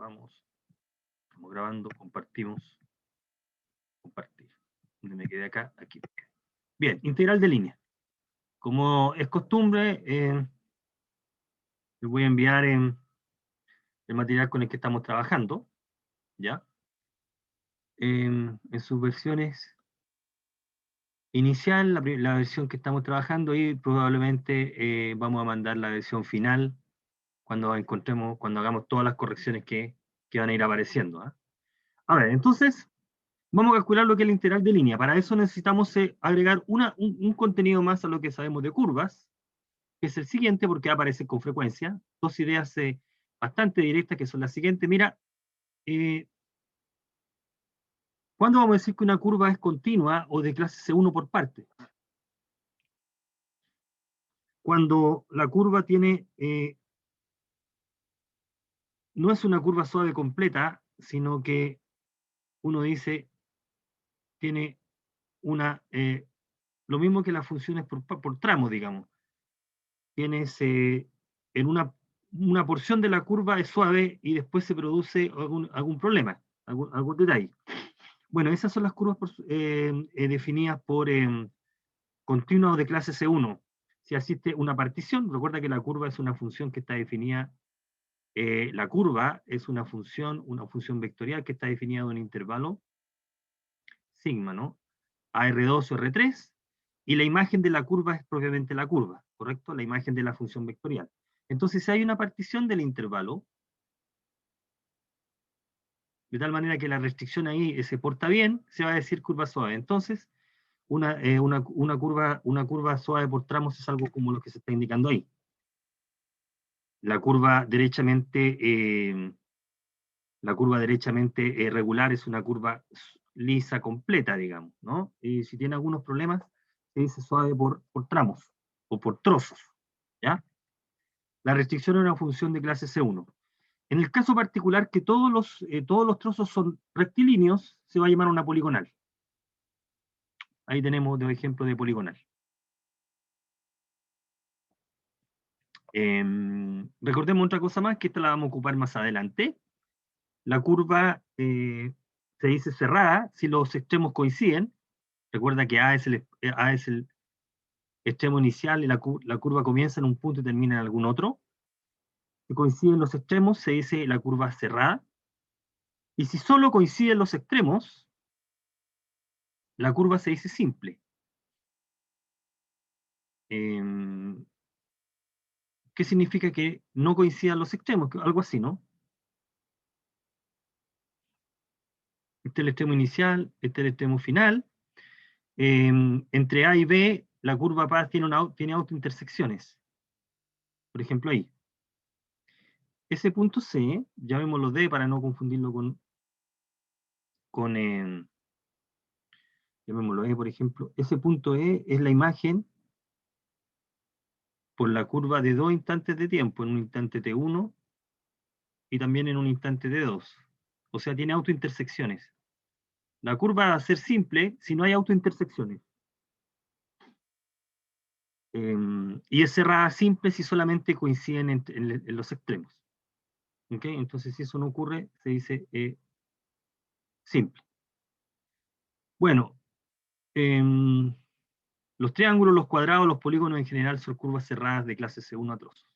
Grabamos, estamos grabando, compartimos, compartir. ¿Dónde me quedé acá? Aquí. Bien, integral de línea. Como es costumbre, les voy a enviar el material con el que estamos trabajando, ¿ya? En sus versiones inicial, la versión que estamos trabajando, y probablemente vamos a mandar la versión final cuando encontremos, cuando hagamos todas las correcciones que van a ir apareciendo. ¿Ah? A ver, entonces, vamos a calcular lo que es la integral de línea. Para eso necesitamos agregar un contenido más a lo que sabemos de curvas, que es el siguiente, porque aparece con frecuencia. Dos ideas bastante directas que son las siguientes. Mira, ¿cuándo vamos a decir que una curva es continua o de clase C1 por parte? Cuando la curva tiene, no es una curva suave completa, sino que uno dice, tiene lo mismo que las funciones por tramos, digamos. Tienes en una porción de la curva es suave y después se produce algún problema, algún detalle. Bueno, esas son las curvas definidas por continuo de clase C1. Si existe una partición, recuerda que la curva es una función que está definida, la curva es una función vectorial que está definida en un intervalo sigma, ¿no? AR2 o R3, y la imagen de la curva es propiamente la curva, ¿correcto? La imagen de la función vectorial. Entonces, si hay una partición del intervalo, de tal manera que la restricción ahí se porta bien, se va a decir curva suave. Entonces, una curva suave por tramos es algo como lo que se está indicando ahí. La curva derechamente regular es una curva lisa completa, digamos, ¿no? Y si tiene algunos problemas, se dice suave por tramos o por trozos, ¿ya? La restricción es una función de clase C1. En el caso particular que todos los trozos son rectilíneos, se va a llamar una poligonal. Ahí tenemos dos ejemplos de poligonal. Recordemos otra cosa más, que esta la vamos a ocupar más adelante. La curva se dice cerrada si los extremos coinciden. Recuerda que A es el extremo inicial y la curva comienza en un punto y termina en algún otro. Si coinciden los extremos, se dice la curva cerrada. Y si solo coinciden los extremos, la curva se dice simple. ¿Qué significa que no coincidan los extremos? Algo así, ¿no? Este es el extremo inicial, este es el extremo final. Entre A y B, la curva paz tiene autointersecciones. Por ejemplo, ahí. Ese punto C, llamémoslo D para no confundirlo con llamémoslo E, por ejemplo. Ese punto E es la imagen por la curva de dos instantes de tiempo, en un instante T1 y también en un instante T2. O sea, tiene autointersecciones. La curva va a ser simple si no hay autointersecciones. Y es cerrada simple si solamente coinciden en los extremos. ¿Okay? Entonces, si eso no ocurre, se dice simple. Bueno, los triángulos, los cuadrados, los polígonos en general son curvas cerradas de clase C1 a trozos.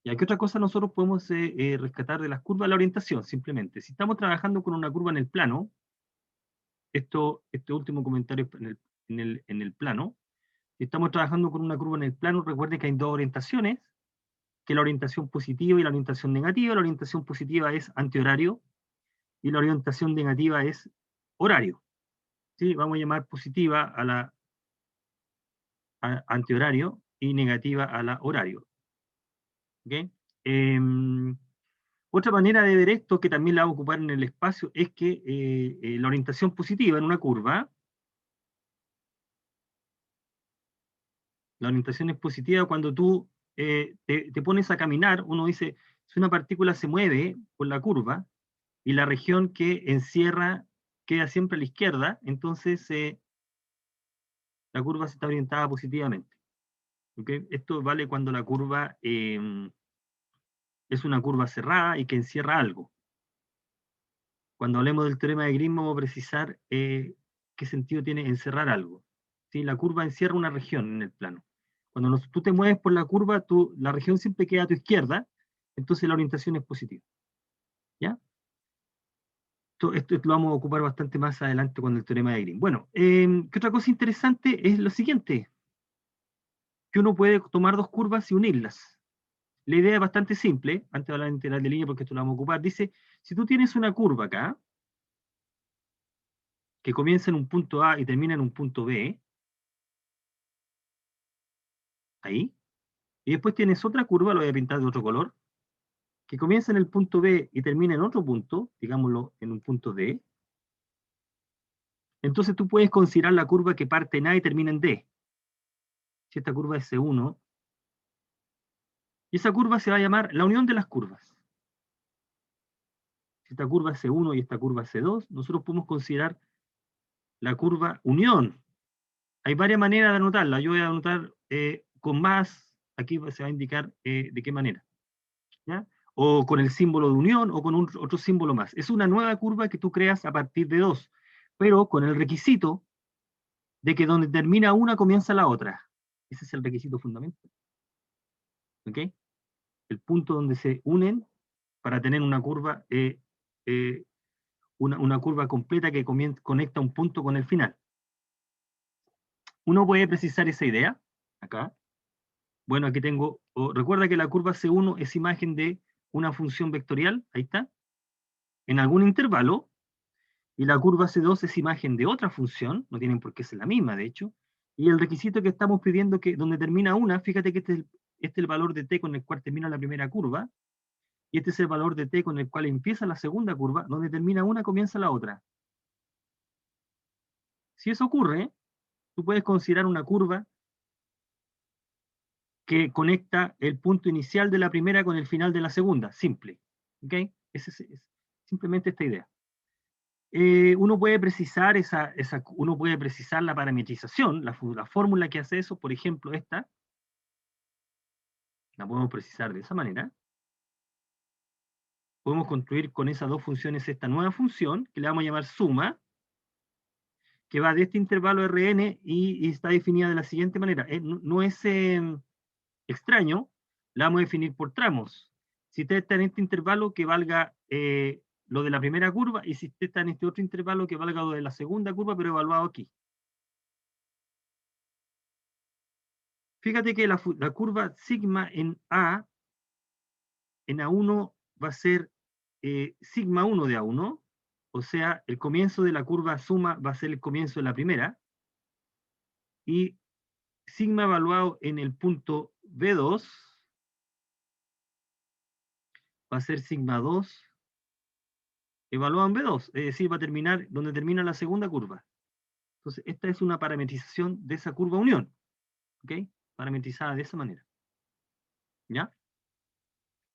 ¿Y a qué otra cosa nosotros podemos rescatar de las curvas? La orientación, simplemente. Si estamos trabajando con una curva en el plano, este último comentario en el plano, si estamos trabajando con una curva en el plano, recuerden que hay dos orientaciones, que la orientación positiva y la orientación negativa. La orientación positiva es antihorario y la orientación negativa es horario. ¿Sí? Vamos a llamar positiva a la antihorario y negativa a la horario. ¿Okay? Otra manera de ver esto, que también la vamos a ocupar en el espacio, es que la orientación positiva en una curva, la orientación es positiva cuando tú te pones a caminar. Uno dice, si una partícula se mueve por la curva y la región que encierra queda siempre a la izquierda, entonces la curva está orientada positivamente. ¿Okay? Esto vale cuando la curva es una curva cerrada y que encierra algo. Cuando hablemos del teorema de Green vamos a precisar qué sentido tiene encerrar algo. ¿Sí? La curva encierra una región en el plano. Cuando tú te mueves por la curva, la región siempre queda a tu izquierda, entonces la orientación es positiva. ¿Ya? Esto lo vamos a ocupar bastante más adelante con el teorema de Green. Bueno, ¿qué otra cosa interesante es lo siguiente? Que uno puede tomar dos curvas y unirlas. La idea es bastante simple, antes de hablar de integral de línea, porque esto lo vamos a ocupar. Dice, si tú tienes una curva acá, que comienza en un punto A y termina en un punto B, ahí, y después tienes otra curva, lo voy a pintar de otro color, que comienza en el punto B y termina en otro punto, digámoslo en un punto D, entonces tú puedes considerar la curva que parte en A y termina en D. Si esta curva es C1, y esa curva se va a llamar la unión de las curvas. Si esta curva es C1 y esta curva es C2, nosotros podemos considerar la curva unión. Hay varias maneras de anotarla. Yo voy a anotar con más, aquí se va a indicar de qué manera. ¿Ya? O con el símbolo de unión o con otro símbolo más. Es una nueva curva que tú creas a partir de dos, pero con el requisito de que donde termina una comienza la otra. Ese es el requisito fundamental. ¿Ok? El punto donde se unen para tener una curva, una curva completa que conecta un punto con el final. Uno puede precisar esa idea, acá. Bueno, aquí tengo, recuerda que la curva C1 es imagen de una función vectorial, ahí está, en algún intervalo, y la curva C2 es imagen de otra función, no tienen por qué ser la misma, de hecho, y el requisito que estamos pidiendo que donde termina una, fíjate que este es el valor de t con el cual termina la primera curva, y este es el valor de t con el cual empieza la segunda curva, donde termina una comienza la otra. Si eso ocurre, tú puedes considerar una curva que conecta el punto inicial de la primera con el final de la segunda, simple. ¿Ok? Es simplemente esta idea. Uno puede precisar uno puede precisar la parametrización, la fórmula que hace eso, por ejemplo, esta, la podemos precisar de esa manera. Podemos construir con esas dos funciones esta nueva función, que le vamos a llamar suma, que va de este intervalo Rn y está definida de la siguiente manera. No es extraño, la vamos a definir por tramos. Si t está en este intervalo, que valga lo de la primera curva, y si t está en este otro intervalo, que valga lo de la segunda curva, pero evaluado aquí. Fíjate que la curva sigma en A1 va a ser sigma 1 de A1, o sea, el comienzo de la curva suma va a ser el comienzo de la primera, y sigma evaluado en el punto B2 va a ser sigma 2 evaluado en B2, es decir, va a terminar donde termina la segunda curva. Entonces, esta es una parametrización de esa curva unión, ¿ok? Parametrizada de esa manera. ¿Ya?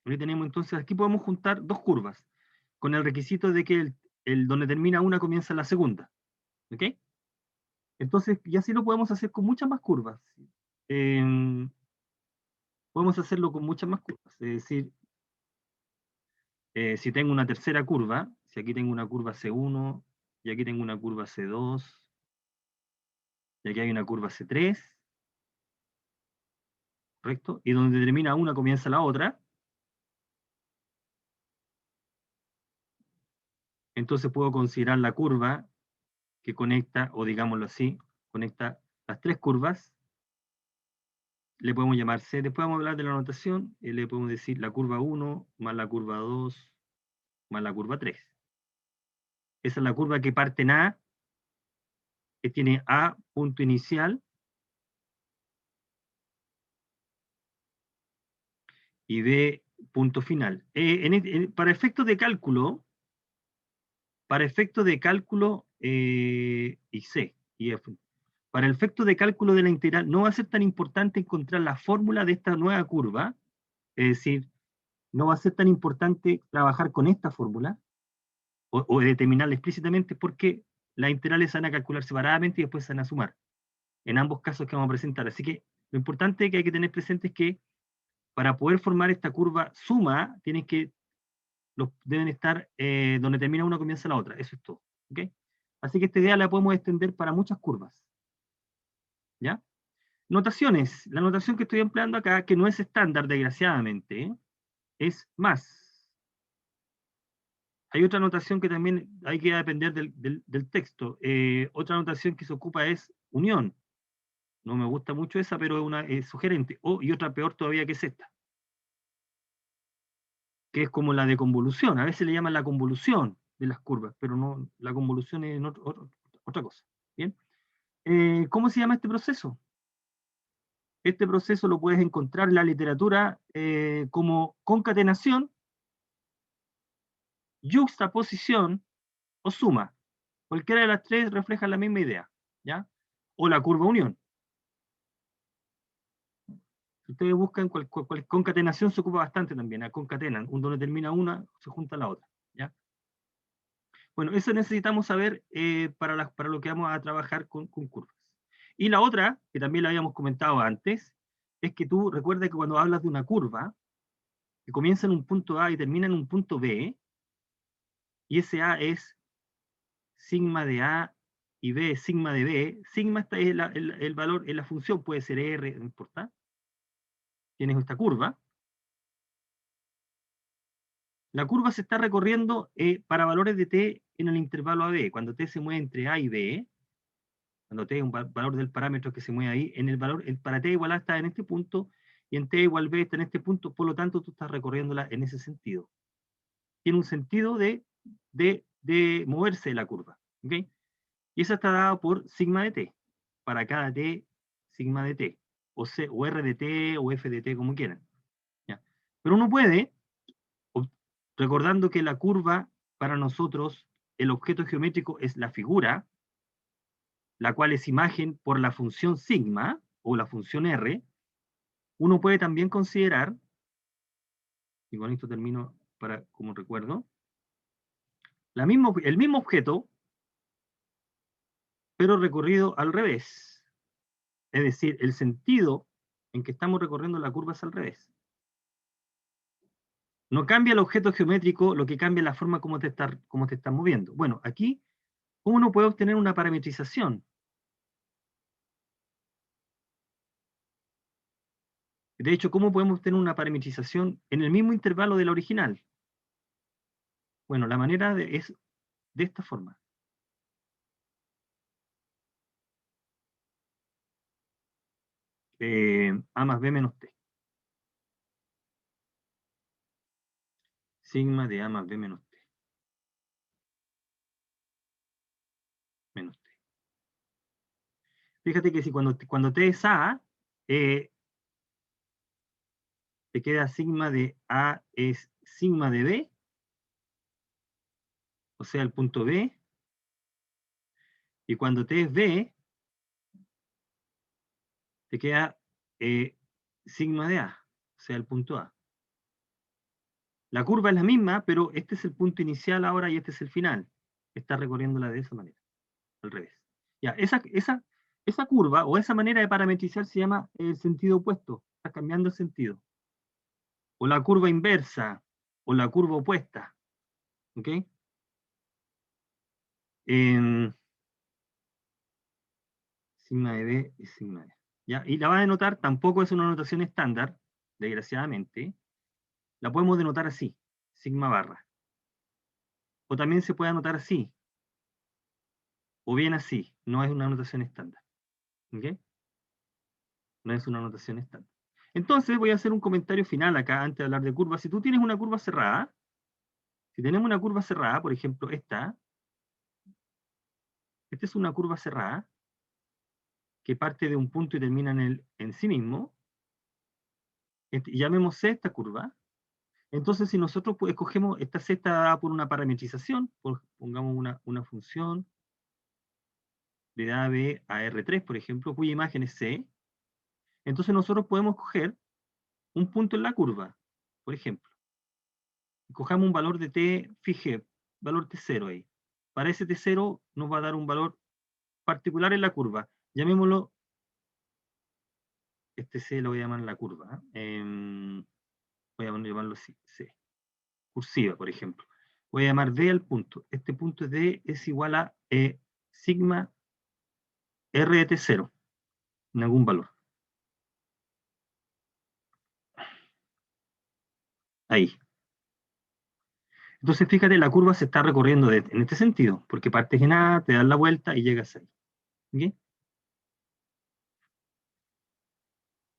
Aquí tenemos entonces, aquí podemos juntar dos curvas, con el requisito de que donde termina una comienza la segunda. ¿Ok? Entonces, y así lo podemos hacer con muchas más curvas. Podemos hacerlo con muchas más curvas. Es decir, si tengo una tercera curva, si aquí tengo una curva C1, y aquí tengo una curva C2, y aquí hay una curva C3, ¿correcto? Y donde termina una comienza la otra. Entonces puedo considerar la curva que conecta, o digámoslo así, conecta las tres curvas. Le podemos llamar C, después vamos a hablar de la notación, y le podemos decir la curva 1 más la curva 2 más la curva 3. Esa es la curva que parte en A, que tiene A punto inicial y B punto final. Para efectos de cálculo, y C, y F, para el efecto de cálculo de la integral, no va a ser tan importante encontrar la fórmula de esta nueva curva, es decir, no va a ser tan importante trabajar con esta fórmula, o determinarla explícitamente, porque las integrales se van a calcular separadamente y después se van a sumar, en ambos casos que vamos a presentar. Así que lo importante que hay que tener presente es que para poder formar esta curva suma, deben estar donde termina una comienza la otra. Eso es todo. ¿Ok? Así que esta idea la podemos extender para muchas curvas. ¿Ya? Notaciones. La notación que estoy empleando acá, que no es estándar, desgraciadamente, es más. Hay otra notación que también hay que depender del texto. Otra notación que se ocupa es unión. No me gusta mucho esa, pero es una sugerente. Y otra peor todavía que es esta, que es como la de convolución. A veces le llaman la convolución de las curvas, pero no, la convolución es otra cosa. ¿Bien? ¿Cómo se llama este proceso? Este proceso lo puedes encontrar en la literatura como concatenación, yuxtaposición o suma. Cualquiera de las tres refleja la misma idea, ¿ya? O la curva unión. Si ustedes buscan concatenación, se ocupa bastante también, concatenan, donde termina una, se junta la otra, ¿ya? Bueno, eso necesitamos saber para lo que vamos a trabajar con curvas. Y la otra, que también la habíamos comentado antes, es que tú recuerda que cuando hablas de una curva, que comienza en un punto A y termina en un punto B, y ese A es sigma de A y B es sigma de B, sigma es el valor en la función, puede ser R, no importa, tienes esta curva. La curva se está recorriendo para valores de t en el intervalo AB. Cuando t se mueve entre A y B, cuando t es un valor del parámetro que se mueve ahí, en el valor, para t igual A está en este punto, y en t igual B está en este punto, por lo tanto tú estás recorriéndola en ese sentido. Tiene un sentido de moverse la curva. ¿Okay? Y eso está dado por sigma de t. Para cada t, sigma de t. O r de t, o f de t, como quieran. ¿Ya? Pero uno puede, recordando que la curva, para nosotros, el objeto geométrico es la figura, la cual es imagen por la función sigma, o la función r, uno puede también considerar, y con esto termino como recuerdo, el mismo objeto, pero recorrido al revés. Es decir, el sentido en que estamos recorriendo la curva es al revés. No cambia el objeto geométrico, lo que cambia es la forma como te estás moviendo. Bueno, aquí, ¿cómo uno puede obtener una parametrización? De hecho, ¿cómo podemos obtener una parametrización en el mismo intervalo de la original? Bueno, la manera es de esta forma. A más B menos T. Sigma de A más B menos T. Menos T. Fíjate que si cuando T es A, te queda sigma de A es sigma de B, o sea, el punto B, y cuando T es B, te queda sigma de A, o sea, el punto A. La curva es la misma, pero este es el punto inicial ahora y este es el final. Está recorriéndola de esa manera, al revés. Ya, esa curva o esa manera de parametrizar se llama el sentido opuesto. Está cambiando el sentido. O la curva inversa, o la curva opuesta. ¿Ok? Sigma de B y sigma de A. ¿Ya? Y la va a denotar, tampoco es una notación estándar, desgraciadamente. La podemos denotar así, sigma barra. O también se puede anotar así, o bien así. No es una notación estándar. ¿Ok? No es una notación estándar. Entonces voy a hacer un comentario final acá antes de hablar de curvas. Si tú tienes una curva cerrada, si tenemos una curva cerrada, por ejemplo esta es una curva cerrada que parte de un punto y termina en sí mismo, llamemos C esta curva. Entonces si nosotros escogemos esta C está dada por una parametrización, pongamos una función de dada B a R3, por ejemplo, cuya imagen es C, entonces nosotros podemos coger un punto en la curva, por ejemplo. Cojamos un valor de t, fije, valor t0 ahí. Para ese t0 nos va a dar un valor particular en la curva. Llamémoslo, este c lo voy a llamar la curva. Voy a llamarlo así, c. cursiva, por ejemplo. Voy a llamar D al punto. Este punto D es igual a sigma R de T0, en algún valor. Ahí. Entonces, fíjate, la curva se está recorriendo en este sentido, porque partes en A, te das la vuelta y llegas ahí. ¿Okay?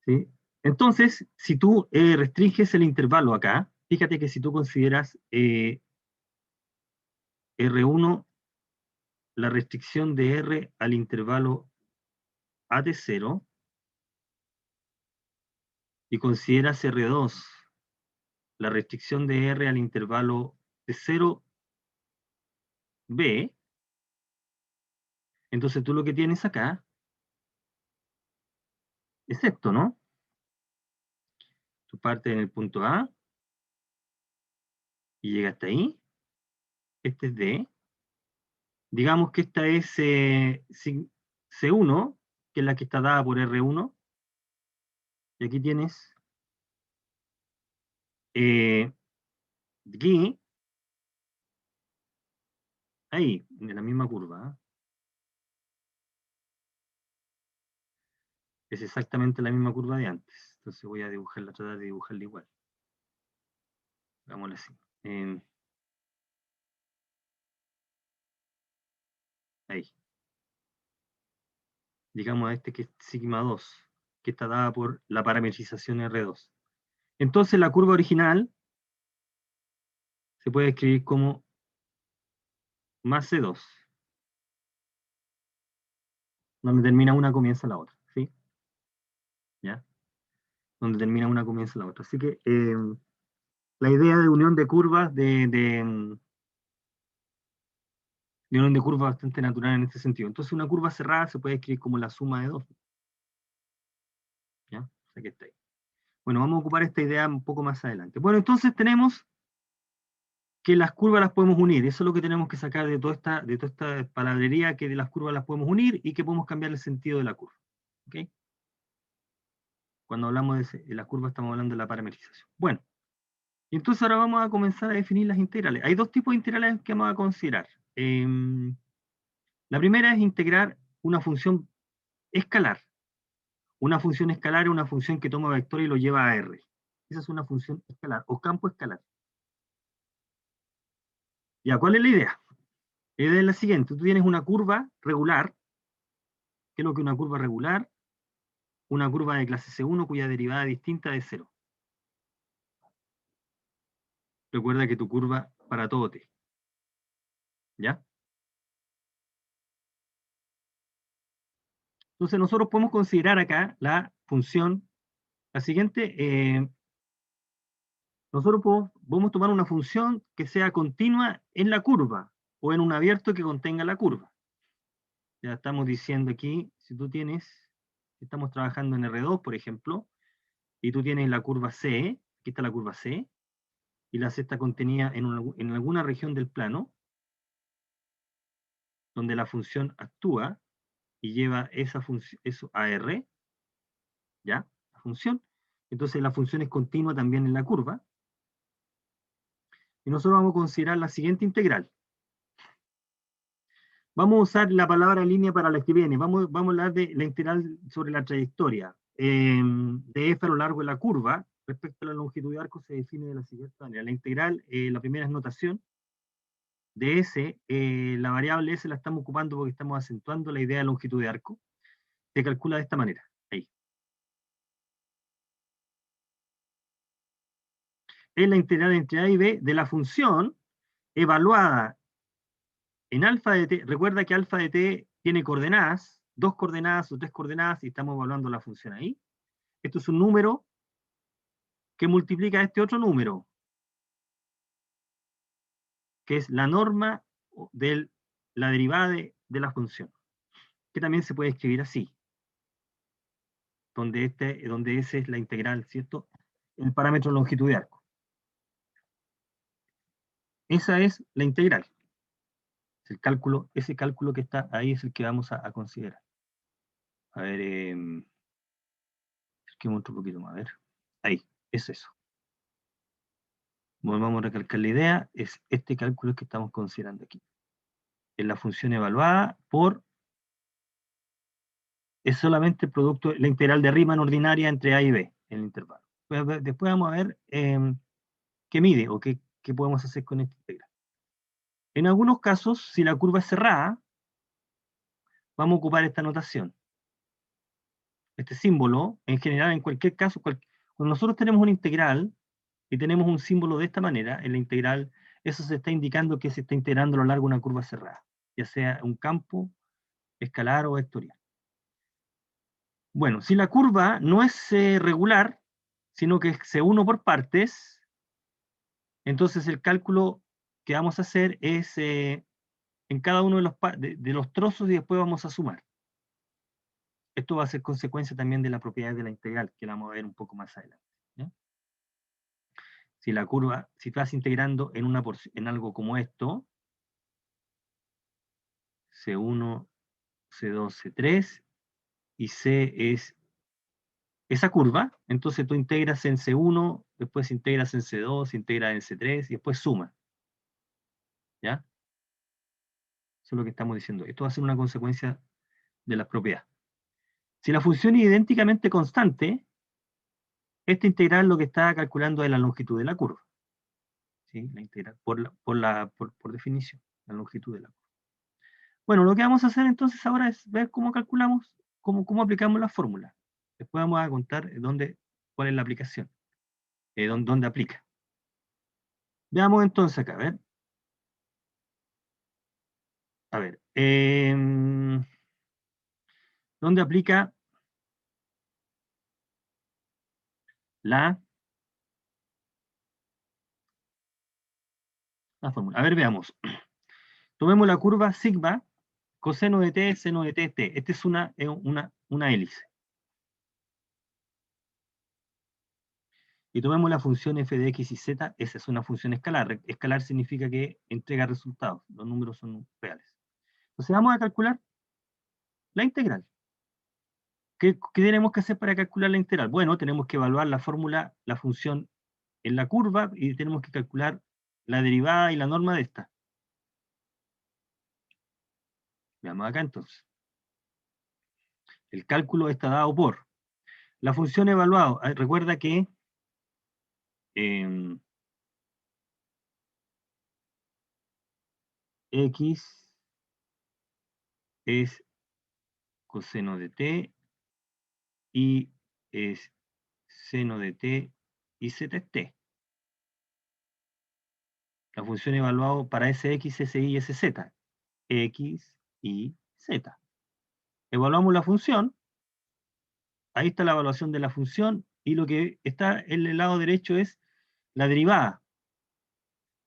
¿Sí? Entonces, si tú restringes el intervalo acá, fíjate que si tú consideras R1, la restricción de R al intervalo A de 0, y consideras R2, la restricción de R al intervalo de 0B, entonces tú lo que tienes acá es esto, ¿no? Tú partes en el punto A y llegas hasta ahí. Este es D. Digamos que esta es C1, que es la que está dada por R1. Y aquí tienes aquí, ahí, en la misma curva. ¿Eh? Es exactamente la misma curva de antes. Entonces voy a dibujarla, tratar de dibujarla igual. Hagámoslo así. Ahí. Digamos a este que es sigma 2, que está dada por la parametrización R2. Entonces la curva original se puede escribir como más C2, donde termina una comienza la otra, ¿sí? ¿Ya? Donde termina una comienza la otra. Así que la idea de unión de curvas, de unión de curvas bastante natural en este sentido. Entonces una curva cerrada se puede escribir como la suma de dos. ¿Ya? O sea que está ahí. Bueno, vamos a ocupar esta idea un poco más adelante. Bueno, entonces tenemos que las curvas las podemos unir. Eso es lo que tenemos que sacar de toda esta palabrería, que de las curvas las podemos unir y que podemos cambiar el sentido de la curva. ¿Okay? Cuando hablamos de las curvas estamos hablando de la parametrización. Bueno, entonces ahora vamos a comenzar a definir las integrales. Hay dos tipos de integrales que vamos a considerar. La primera es integrar una función escalar. Una función escalar es una función que toma vector y lo lleva a R. Esa es una función escalar o campo escalar. ¿Ya cuál es la idea? La idea es la siguiente. Tú tienes una curva regular. ¿Qué es lo que es una curva regular? Una curva de clase C1 cuya derivada es distinta de 0. Recuerda que tu curva para todo t. ¿Ya? Entonces nosotros podemos considerar acá la función, la siguiente, nosotros podemos tomar una función que sea continua en la curva o en un abierto que contenga la curva. Ya estamos diciendo aquí, si tú tienes, estamos trabajando en R2, por ejemplo, y tú tienes la curva C, aquí está la curva C, y la C está contenida en alguna región del plano, donde la función actúa y lleva esa función, eso a R, ¿ya? La función. Entonces la función es continua también en la curva. Y nosotros vamos a considerar la siguiente integral. Vamos a usar la palabra línea para la que viene. Vamos a hablar de la integral sobre la trayectoria de f a lo largo de la curva. Respecto a la longitud de arco se define de la siguiente manera. La integral, la primera es notación. De S, la variable S la estamos ocupando porque estamos acentuando la idea de longitud de arco. Se calcula de esta manera. Ahí. Es la integral entre A y B de la función evaluada en alfa de t. Recuerda que alfa de t tiene coordenadas, dos coordenadas o tres coordenadas, y estamos evaluando la función ahí. Esto es un número que multiplica este otro número, que es la norma de la derivada de la función, que también se puede escribir así, donde ese es la integral, ¿cierto? El parámetro longitud de arco. Esa es la integral. El cálculo, ese cálculo que está ahí es el que vamos a considerar. A ver, que otro poquito más, a ver. Ahí, es eso. volvamos a recalcar la idea, es este cálculo que estamos considerando aquí. Es la función evaluada por, es solamente el producto, la integral de Riemann ordinaria entre A y B, en el intervalo. Después vamos a ver qué mide o qué podemos hacer con esta integral. En algunos casos, si la curva es cerrada, vamos a ocupar esta notación. Este símbolo, en general, en cualquier caso, cuando nosotros tenemos una integral y tenemos un símbolo de esta manera, en la integral, eso se está indicando que se está integrando a lo largo de una curva cerrada, ya sea un campo escalar o vectorial. Bueno, si la curva no es regular, sino que es C1 por partes, entonces el cálculo que vamos a hacer es en cada uno de los trozos y después vamos a sumar. Esto va a ser consecuencia también de la propiedad de la integral, que la vamos a ver un poco más adelante. ¿Ya? Si la curva, si estás integrando en algo como esto, C1, C2, C3, y C es esa curva, entonces tú integras en C1, después integras en C2, integras en C3, y después suma. ¿Ya? Eso es lo que estamos diciendo. Esto va a ser una consecuencia de la propiedad. Si la función es idénticamente constante, esta integral lo que está calculando es la longitud de la curva. ¿Sí? La integral, por definición, la longitud de la curva. Bueno, lo que vamos a hacer entonces ahora es ver cómo calculamos, cómo aplicamos la fórmula. Después vamos a contar cuál es la aplicación, dónde aplica. Veamos entonces acá, a ver. A ver, ¿dónde aplica la fórmula? A ver, veamos. Tomemos la curva sigma, coseno de t, seno de t, t. Esta es una hélice. Y tomemos la función f de x y z, esa es una función escalar. Escalar significa que entrega resultados, los números son reales. Entonces vamos a calcular la integral. ¿Qué tenemos que hacer para calcular la integral? Bueno, tenemos que evaluar la fórmula, la función en la curva, y tenemos que calcular la derivada y la norma de esta. Veamos acá entonces. El cálculo está dado por la función evaluada. Recuerda que x es coseno de t y es seno de t y z es t. La función evaluada para Sx, Sy y Sz. X, Y, Z. Evaluamos la función. Ahí está la evaluación de la función. Y lo que está en el lado derecho es la derivada.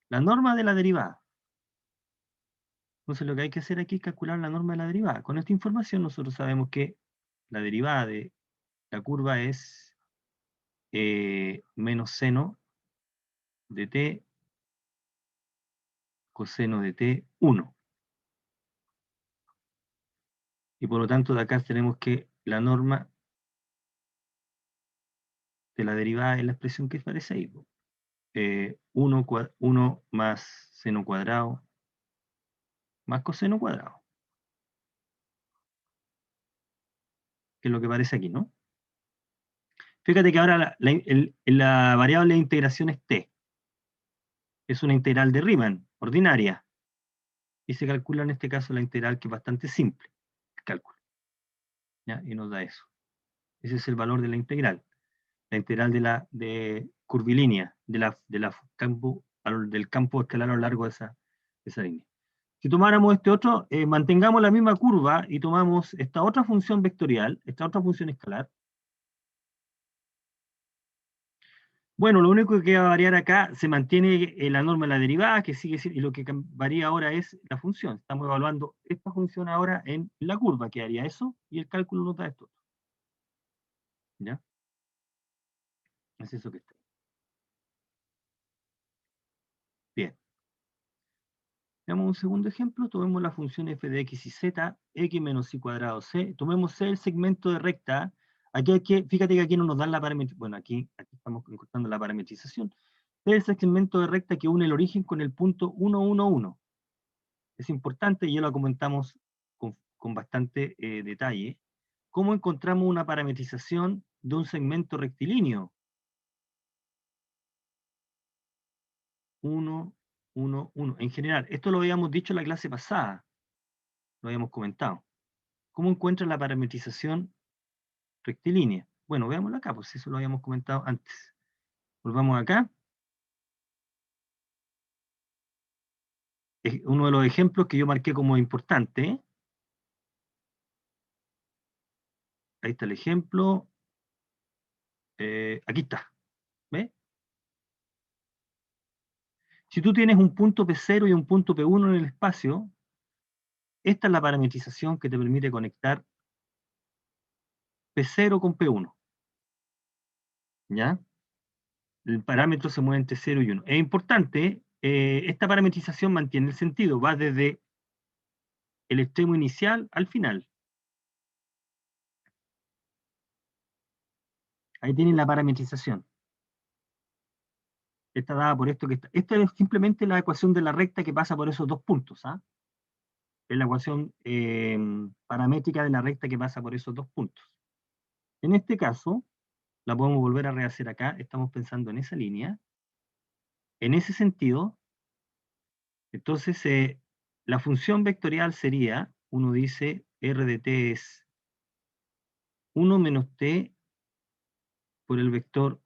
La norma de la derivada. Entonces lo que hay que hacer aquí es calcular la norma de la derivada. Con esta información nosotros sabemos que la derivada de la curva es menos seno de t coseno de t 1. Y por lo tanto de acá tenemos que la norma de la derivada es la expresión que aparece ahí. 1 más seno cuadrado más coseno cuadrado. Que es lo que aparece aquí, ¿no? Fíjate que ahora la variable de integración es t. Es una integral de Riemann, ordinaria. Y se calcula en este caso la integral, que es bastante simple, el cálculo. ¿Ya? Y nos da eso. Ese es el valor de la integral. La integral de curvilínea, del campo escalar a lo largo de esa línea. Si tomáramos este otro, mantengamos la misma curva y tomamos esta otra función vectorial, esta otra función escalar. Bueno, lo único que va a variar acá, se mantiene la norma de la derivada, que sigue siendo, y lo que varía ahora es la función. Estamos evaluando esta función ahora en la curva, que haría eso, y el cálculo nos da esto. ¿Ya? Es eso que está. Bien. Veamos un segundo ejemplo. Tomemos la función f de x y z, x menos y cuadrado c. Tomemos c el segmento de recta. Aquí fíjate que aquí no nos dan la parametrización. Bueno, aquí estamos encontrando la parametrización. Es el segmento de recta que une el origen con el punto 1, 1, 1. Es importante, y ya lo comentamos con bastante detalle, cómo encontramos una parametrización de un segmento rectilíneo. 1, 1, 1. En general, esto lo habíamos dicho en la clase pasada, lo habíamos comentado. ¿Cómo encuentra la parametrización rectilínea? Bueno, veámoslo acá, pues eso lo habíamos comentado antes. Volvamos acá. Es uno de los ejemplos que yo marqué como importante. Ahí está el ejemplo. Aquí está. ¿Ves? Si tú tienes un punto P0 y un punto P1 en el espacio, esta es la parametrización que te permite conectar P0 con P1. ¿Ya? El parámetro se mueve entre 0 y 1. Es importante, esta parametrización mantiene el sentido, va desde el extremo inicial al final. Ahí tienen la parametrización. Está dada por esto que está. Esta es simplemente la ecuación de la recta que pasa por esos dos puntos. ¿Ah? Es la ecuación paramétrica de la recta que pasa por esos dos puntos. En este caso, la podemos volver a rehacer acá. Estamos pensando en esa línea. En ese sentido, entonces la función vectorial sería, uno dice, r de t es 1 menos t por el vector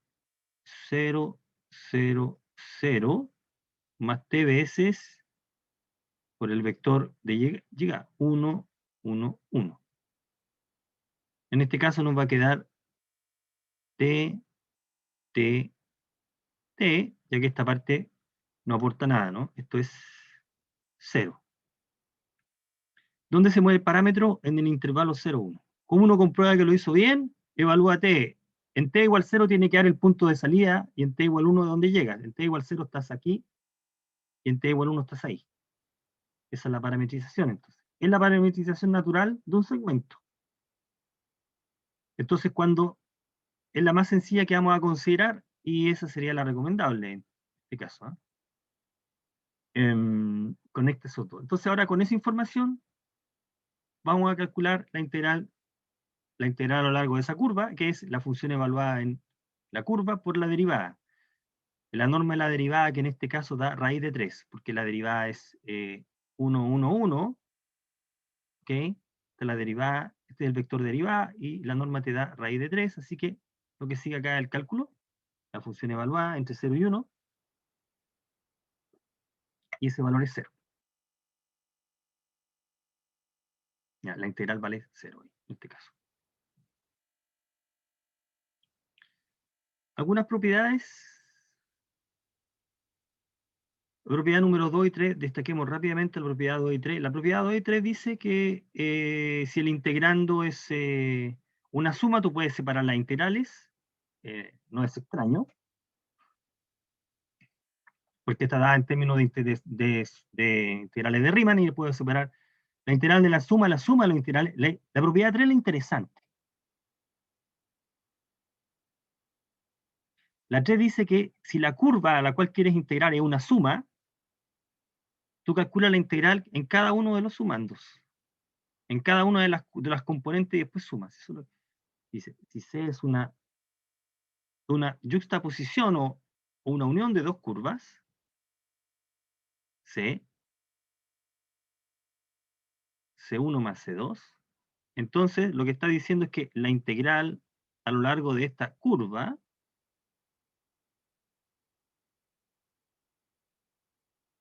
0, 0, 0, más t veces por el vector de llega 1, 1, 1. En este caso nos va a quedar t, t, t, ya que esta parte no aporta nada, ¿no? Esto es 0. ¿Dónde se mueve el parámetro? En el intervalo 0, 1. ¿Cómo uno comprueba que lo hizo bien? Evalúa t. En t igual 0 tiene que dar el punto de salida y en t igual 1 de donde llegas. En t igual 0 estás aquí y en t igual 1 estás ahí. Esa es la parametrización, entonces. Es la parametrización natural de un segmento. Entonces, cuando es la más sencilla que vamos a considerar, y esa sería la recomendable en este caso. Conecta esos dos. Entonces, ahora con esa información, vamos a calcular la integral a lo largo de esa curva, que es la función evaluada en la curva por la derivada. La norma de la derivada, que en este caso da raíz de 3, porque la derivada es 1, 1, 1, ¿ok? Esta es la derivada, este es el vector derivada, y la norma te da raíz de 3, así que lo que sigue acá es el cálculo, la función evaluada entre 0 y 1, y ese valor es 0. Ya, la integral vale 0 en este caso. Algunas propiedades. La propiedad número 2 y 3, destaquemos rápidamente la propiedad 2 y 3. La propiedad 2 y 3 dice que si el integrando es una suma, tú puedes separar las integrales. No es extraño, porque está dada en términos de integrales de Riemann y puedes separar la integral de la suma, de los integrales. La propiedad 3 es la interesante. La 3 dice que si la curva a la cual quieres integrar es una suma, tú calculas la integral en cada uno de los sumandos, en cada una de las componentes y después sumas. Eso dice, si C es una yuxtaposición o una unión de dos curvas, C, C1 más C2, entonces lo que está diciendo es que la integral a lo largo de esta curva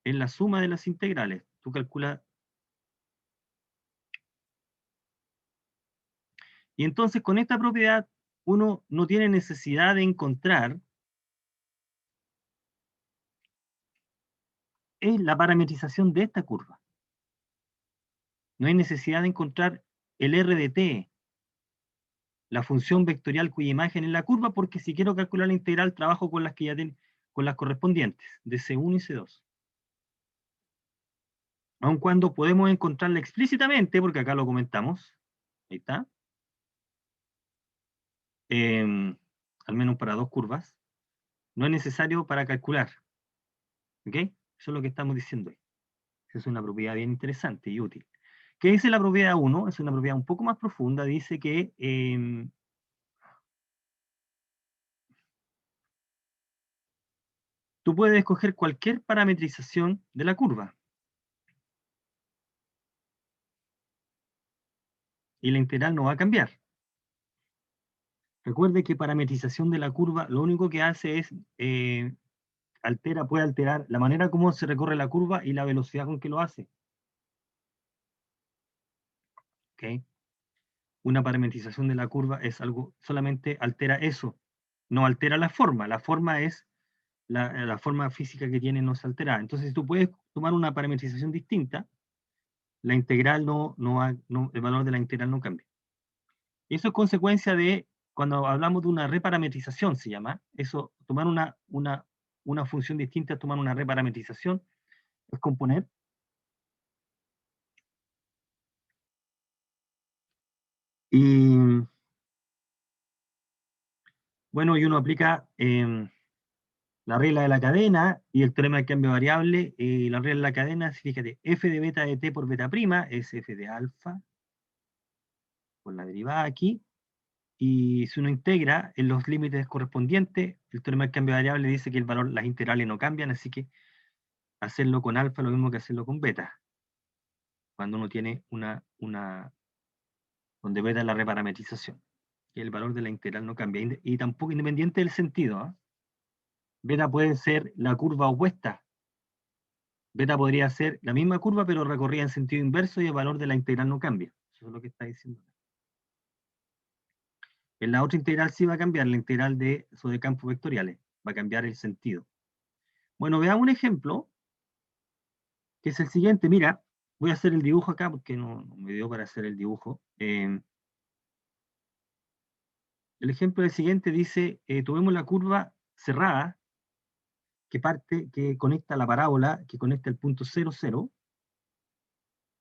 es la suma de las integrales. Tú calculas. Y entonces con esta propiedad uno no tiene necesidad de encontrar la parametrización de esta curva. No hay necesidad de encontrar el R de t, la función vectorial cuya imagen es la curva, porque si quiero calcular la integral trabajo con las que ya con las correspondientes, de C1 y C2. Aun cuando podemos encontrarla explícitamente, porque acá lo comentamos, ahí está, al menos para dos curvas, No es necesario para calcular. ¿Ok? Eso es lo que estamos diciendo hoy. Esa es una propiedad bien interesante y útil. ¿Qué dice la propiedad 1? Es una propiedad un poco más profunda. Dice que tú puedes escoger cualquier parametrización de la curva. Y la integral no va a cambiar. Recuerde que parametrización de la curva lo único que hace es puede alterar la manera como se recorre la curva y la velocidad con que lo hace. ¿Ok? Una parametrización de la curva es algo, solamente altera eso, no altera la forma. La forma es, la forma física que tiene no se altera. Entonces tú puedes tomar una parametrización distinta, la integral el valor de la integral no cambia. Y eso es consecuencia de, cuando hablamos de una reparametrización se llama, eso, tomar una función distinta es tomar una reparametrización, es componer. Y bueno, y uno aplica la regla de la cadena y el teorema del cambio variable. La regla de la cadena, fíjate, f de beta de t por beta prima es f de alfa, por la derivada aquí. Y si uno integra en los límites correspondientes, el teorema del cambio variable dice que el valor, las integrales no cambian, así que hacerlo con alfa es lo mismo que hacerlo con beta. Cuando uno tiene donde beta es la reparametrización. Y el valor de la integral no cambia. Y tampoco independiente del sentido. ¿Eh? Beta puede ser la curva opuesta. Beta podría ser la misma curva, pero recorrida en sentido inverso y el valor de la integral no cambia. Eso es lo que está diciendo. En la otra integral sí va a cambiar, la integral de esos de campos vectoriales. Va a cambiar el sentido. Bueno, veamos un ejemplo, que es el siguiente. Mira, voy a hacer el dibujo acá porque no me dio para hacer el dibujo. El ejemplo del siguiente dice, tomemos la curva cerrada que conecta la parábola, que conecta el punto 0, 0,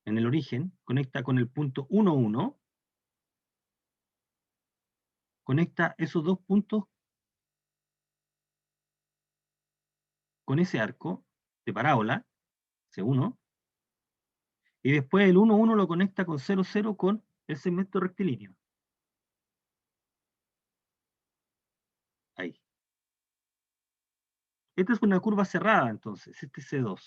en el origen, conecta con el punto 1, 1, conecta esos dos puntos con ese arco de parábola, C1, y después el 1, 1 lo conecta con 0, 0 con el segmento rectilíneo. Ahí. Esta es una curva cerrada, entonces, este es C2.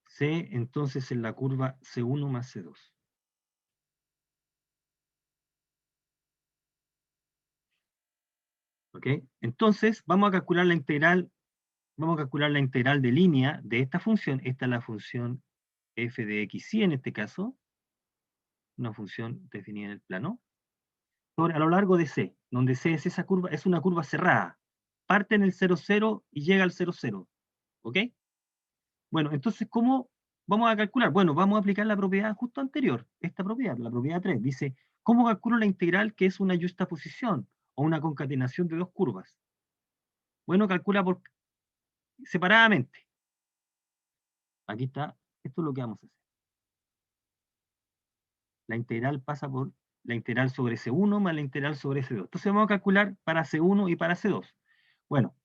C, entonces, en la curva C1 más C2. ¿Ok? Entonces, vamos a calcular la integral de línea de esta función. Esta es la función f de x y en este caso, una función definida en el plano, a lo largo de C, donde C es esa curva, es una curva cerrada. Parte en el 0, 0 y llega al 0, 0. ¿Ok? Bueno, entonces, ¿cómo vamos a calcular? Bueno, vamos a aplicar la propiedad justo anterior, esta propiedad, la propiedad 3. Dice, ¿cómo calculo la integral que es una yuxtaposición o una concatenación de dos curvas? Bueno, calcula separadamente. Aquí está, esto es lo que vamos a hacer. La integral pasa por la integral sobre C1 más la integral sobre C2. Entonces vamos a calcular para C1 y para C2. Bueno,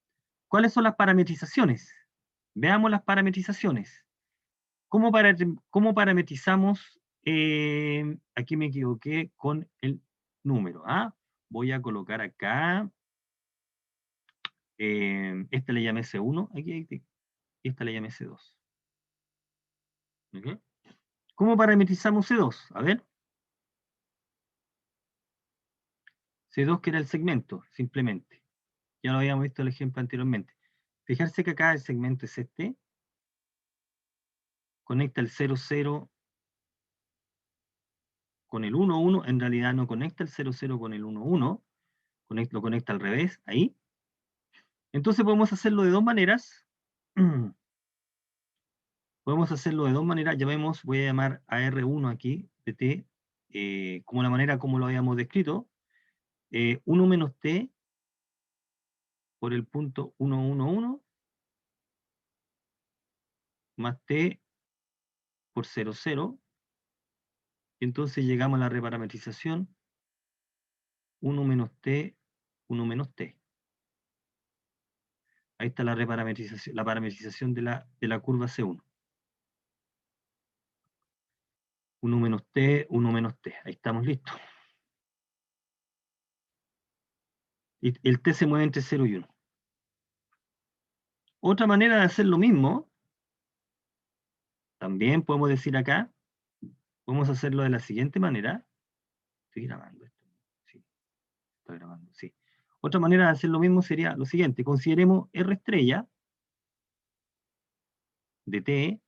¿cuáles son las parametrizaciones? Veamos las parametrizaciones. ¿Cómo parametrizamos? Aquí me equivoqué con el número. ¿Ah? Voy a colocar acá. Esta le llamé C1. Aquí, esta le llamé C2. ¿Okay? ¿Cómo parametrizamos C2? A ver. C2 que era el segmento, simplemente. Ya lo habíamos visto el ejemplo anteriormente. Fijarse que acá el segmento es este. Conecta el 0, 0 con el 1, 1. En realidad no conecta el 0, 0 con el 1, 1. Lo conecta al revés, ahí. Entonces podemos hacerlo de dos maneras. Podemos hacerlo de dos maneras. Llamemos, voy a llamar a R1 aquí, de t, como la manera como lo habíamos descrito. 1 menos t por el punto 1, 1, 1, más t por 0, 0. Y entonces llegamos a la reparametrización. 1 menos t 1 menos t. Ahí está la parametrización de la curva C1. 1 menos t, 1 menos t. Ahí estamos listos. Y el t se mueve entre 0 y 1. Otra manera de hacer lo mismo, también podemos decir acá, podemos hacerlo de la siguiente manera. Estoy grabando esto. Sí, estoy grabando, sí. Otra manera de hacer lo mismo sería lo siguiente. Consideremos R estrella de t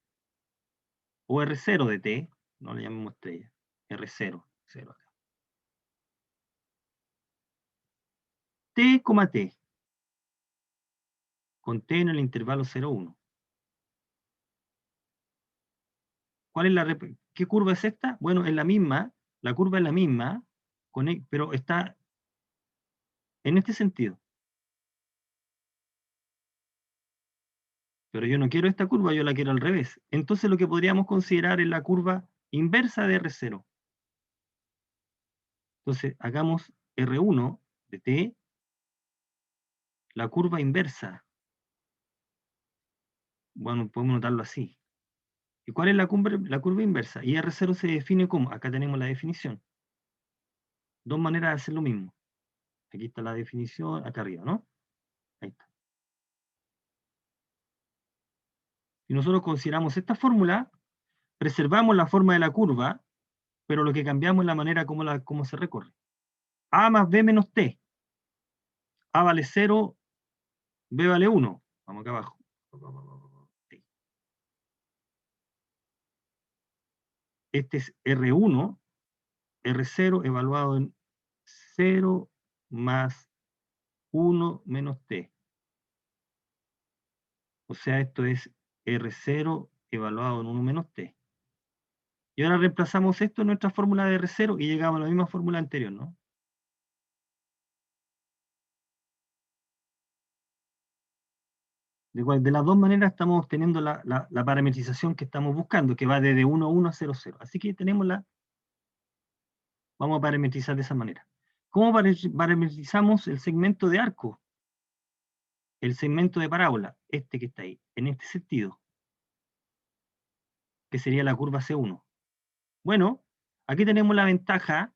o R0 de t, no le llamemos estrella, R0, 0 acá. T, t, con t en el intervalo 0, 1. ¿Qué curva es esta? Bueno, es la misma, la curva es la misma, pero está en este sentido. Pero yo no quiero esta curva, yo la quiero al revés. Entonces lo que podríamos considerar es la curva inversa de R0. Entonces hagamos R1 de t, la curva inversa. Bueno, podemos notarlo así. ¿Y cuál es la curva inversa? Y R0 se define como, acá tenemos la definición. Dos maneras de hacer lo mismo. Aquí está la definición, acá arriba, ¿no? Ahí está. Si nosotros consideramos esta fórmula, preservamos la forma de la curva, pero lo que cambiamos es la manera como se recorre. A más B menos T. A vale 0, B vale 1. Vamos acá abajo. Este es R1, R0 evaluado en 0 más 1 menos T. O sea, esto es R0 evaluado en 1 menos T. Y ahora reemplazamos esto en nuestra fórmula de R0 y llegamos a la misma fórmula anterior, ¿no? De las dos maneras estamos obteniendo la parametrización que estamos buscando, que va desde 1 a 1 a 0, 0. Así que vamos a parametrizar de esa manera. ¿Cómo parametrizamos el segmento de arco? El segmento de parábola, este que está ahí, en este sentido, que sería la curva C1. Bueno, aquí tenemos la ventaja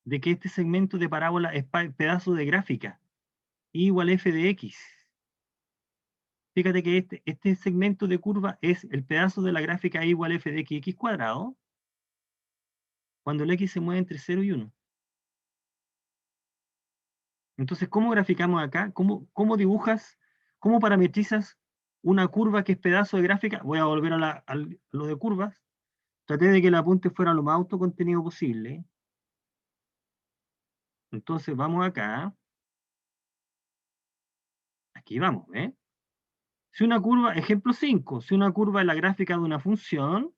de que este segmento de parábola es pedazo de gráfica, I igual f de x. Fíjate que este segmento de curva es el pedazo de la gráfica I igual f de x cuadrado, cuando el x se mueve entre 0 y 1. Entonces, ¿cómo graficamos acá? ¿Cómo dibujas, cómo parametrizas una curva que es pedazo de gráfica? Voy a volver a lo de curvas. Traté de que el apunte fuera lo más autocontenido posible. Entonces, vamos acá. Aquí vamos, ¿eh? Si una curva, ejemplo 5, si una curva es la gráfica de una función,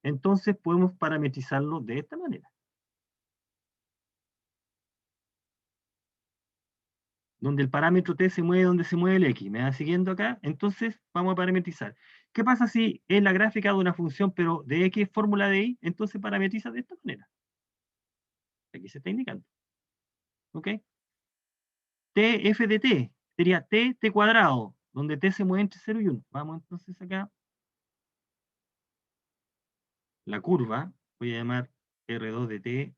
entonces podemos parametrizarlo de esta manera. Donde el parámetro t se mueve donde se mueve el x. ¿Me va siguiendo acá? Entonces vamos a parametrizar. ¿Qué pasa si es la gráfica de una función, pero de x es fórmula de y? Entonces parametriza de esta manera. Aquí se está indicando. ¿Ok? T, f de t, sería t cuadrado, donde t se mueve entre 0 y 1. Vamos entonces acá. La curva, voy a llamar R2 de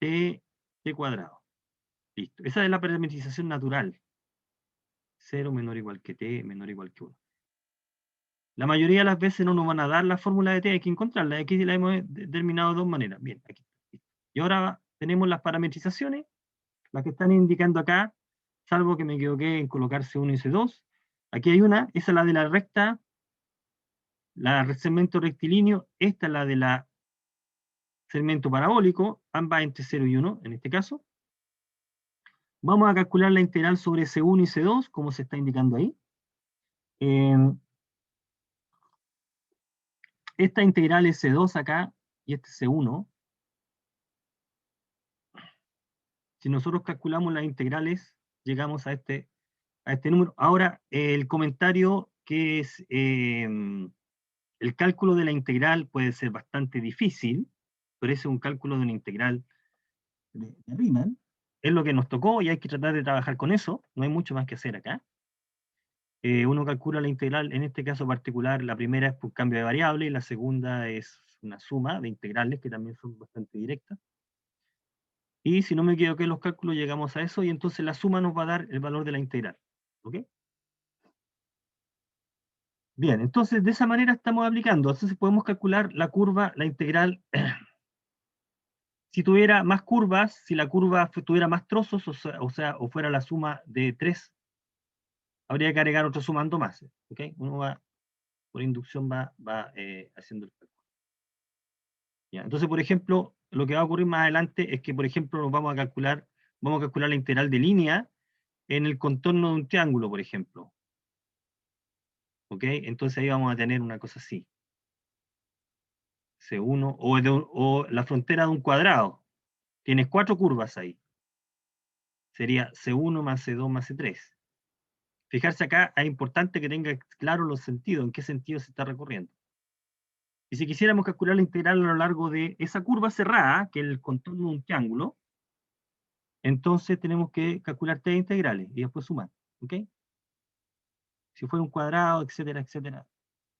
t cuadrado. Listo. Esa es la parametrización natural. 0 menor o igual que t, menor o igual que 1. La mayoría de las veces no nos van a dar la fórmula de t, hay que encontrarla. Aquí la hemos determinado de dos maneras. Bien, aquí. Y ahora tenemos las parametrizaciones, las que están indicando acá, salvo que me equivoqué en colocar C1 y C2. Aquí hay una, esa es la de la recta, la segmento rectilíneo, esta es la de la segmento parabólico, ambas entre 0 y 1 en este caso. Vamos a calcular la integral sobre C1 y C2, como se está indicando ahí. Esta integral es C2 acá, y este es C1. Si nosotros calculamos las integrales, llegamos a este número. Ahora, el comentario que es el cálculo de la integral puede ser bastante difícil, pero ese es un cálculo de una integral de Riemann, es lo que nos tocó y hay que tratar de trabajar con eso, no hay mucho más que hacer acá. Uno calcula la integral, en este caso particular, la primera es por cambio de variable y la segunda es una suma de integrales que también son bastante directas. Y si no me equivoqué en los cálculos, llegamos a eso y entonces la suma nos va a dar el valor de la integral. ¿Ok? Bien, entonces de esa manera estamos aplicando. Entonces podemos calcular la curva, la integral. Si tuviera más curvas, si la curva tuviera más trozos, o fuera la suma de 3, habría que agregar otro sumando más. ¿Ok? Uno va, por inducción, va haciendo el cálculo. ¿Ya? Entonces, por ejemplo, lo que va a ocurrir más adelante es que, por ejemplo, vamos a calcular la integral de línea en el contorno de un triángulo, por ejemplo. ¿Ok? Entonces ahí vamos a tener una cosa así. C1, o la frontera de un cuadrado. Tienes 4 curvas ahí. Sería C1 más C2 más C3. Fijarse acá, es importante que tenga claro los sentidos, en qué sentido se está recorriendo. Y si quisiéramos calcular la integral a lo largo de esa curva cerrada, que es el contorno de un triángulo, entonces tenemos que calcular 3 integrales y después sumar. ¿Ok? Si fuera un cuadrado, etcétera, etcétera,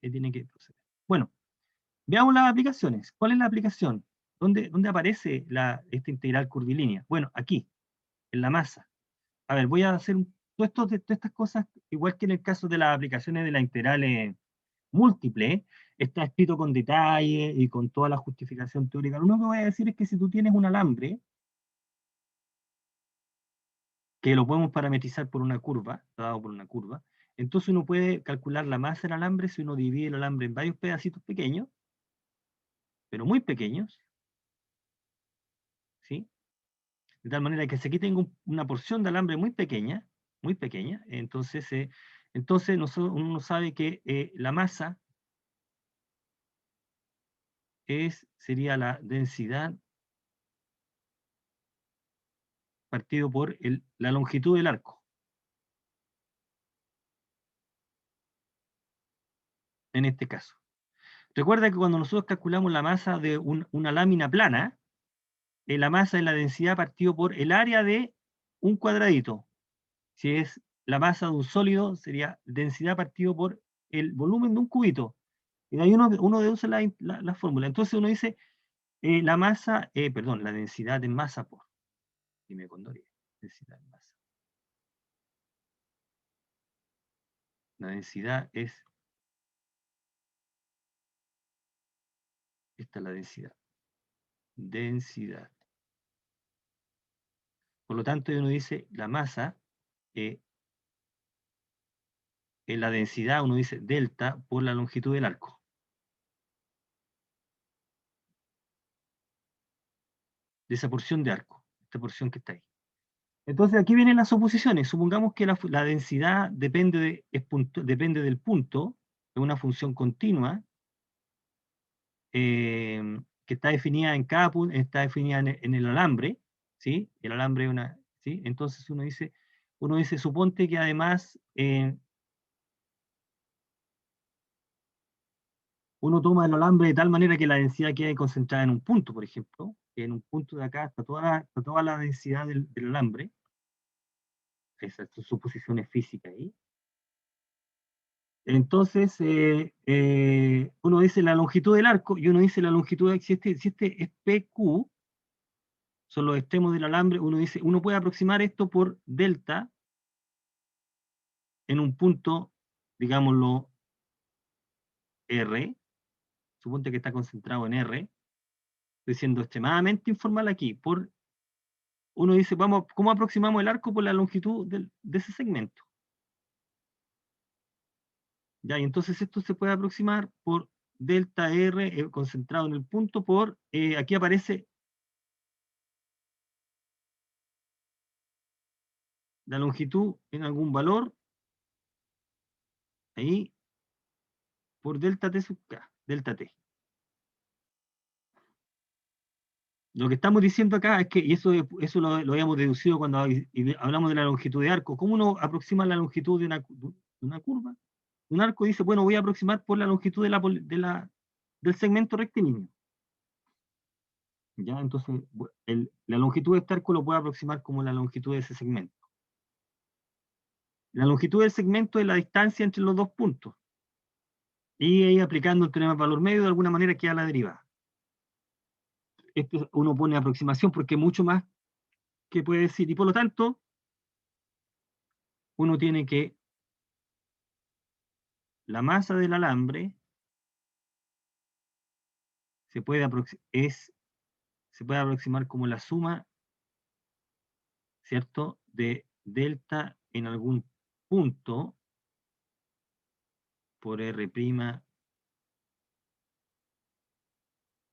tiene que proceder. Bueno, veamos las aplicaciones. ¿Cuál es la aplicación? ¿Dónde aparece esta integral curvilínea? Bueno, aquí, en la masa. A ver, voy a hacer todas estas cosas, igual que en el caso de las aplicaciones de la integral múltiple, está escrito con detalle y con toda la justificación teórica. Lo único que voy a decir es que si tú tienes un alambre, que lo podemos parametrizar por una curva, dado por una curva, entonces uno puede calcular la masa del alambre si uno divide el alambre en varios pedacitos pequeños, pero muy pequeños, ¿sí? De tal manera que si aquí tengo una porción de alambre muy pequeña, entonces uno sabe que la masa sería la densidad partido por la longitud del arco. En este caso. Recuerda que cuando nosotros calculamos la masa de una lámina plana, la masa es la densidad partido por el área de un cuadradito. Si es la masa de un sólido, sería densidad partido por el volumen de un cubito. Y de ahí uno deduce la fórmula. Entonces uno dice la densidad en masa por, dime cuándo densidad en masa. La densidad esta es la densidad. Densidad. Por lo tanto, uno dice la masa, en la densidad uno dice delta por la longitud del arco. De esa porción de arco, esta porción que está ahí. Entonces aquí vienen las suposiciones. Supongamos que la densidad depende del punto, de una función continua, que está definida en cada punto, está definida en el alambre, ¿sí? El alambre es una, ¿sí? Entonces uno dice, suponte que además uno toma el alambre de tal manera que la densidad quede concentrada en un punto, por ejemplo, que en un punto de acá está toda la densidad del alambre, esas son suposiciones físicas ahí. Entonces, uno dice la longitud del arco y uno dice la longitud, si este es PQ, son los extremos del alambre, uno puede aproximar esto por delta en un punto, digámoslo, R, suponte que está concentrado en R, estoy siendo extremadamente informal aquí, uno dice, ¿cómo aproximamos el arco por la longitud de ese segmento? Ya, y entonces esto se puede aproximar por delta R concentrado en el punto aquí aparece la longitud en algún valor, ahí, por delta T sub K, delta T. Lo que estamos diciendo acá es que, y eso lo habíamos deducido cuando hablamos de la longitud de arco, ¿cómo uno aproxima la longitud de una curva? Un arco dice, bueno, voy a aproximar por la longitud del segmento rectilíneo. ¿Ya? Entonces, la longitud de este arco lo puedo aproximar como la longitud de ese segmento. La longitud del segmento es la distancia entre los dos puntos. Y ahí aplicando el teorema de valor medio, de alguna manera queda la derivada. Esto uno pone aproximación porque hay mucho más que puede decir. Y por lo tanto, uno tiene que la masa del alambre se puede aproximar como la suma, ¿cierto?, de delta en algún punto por R',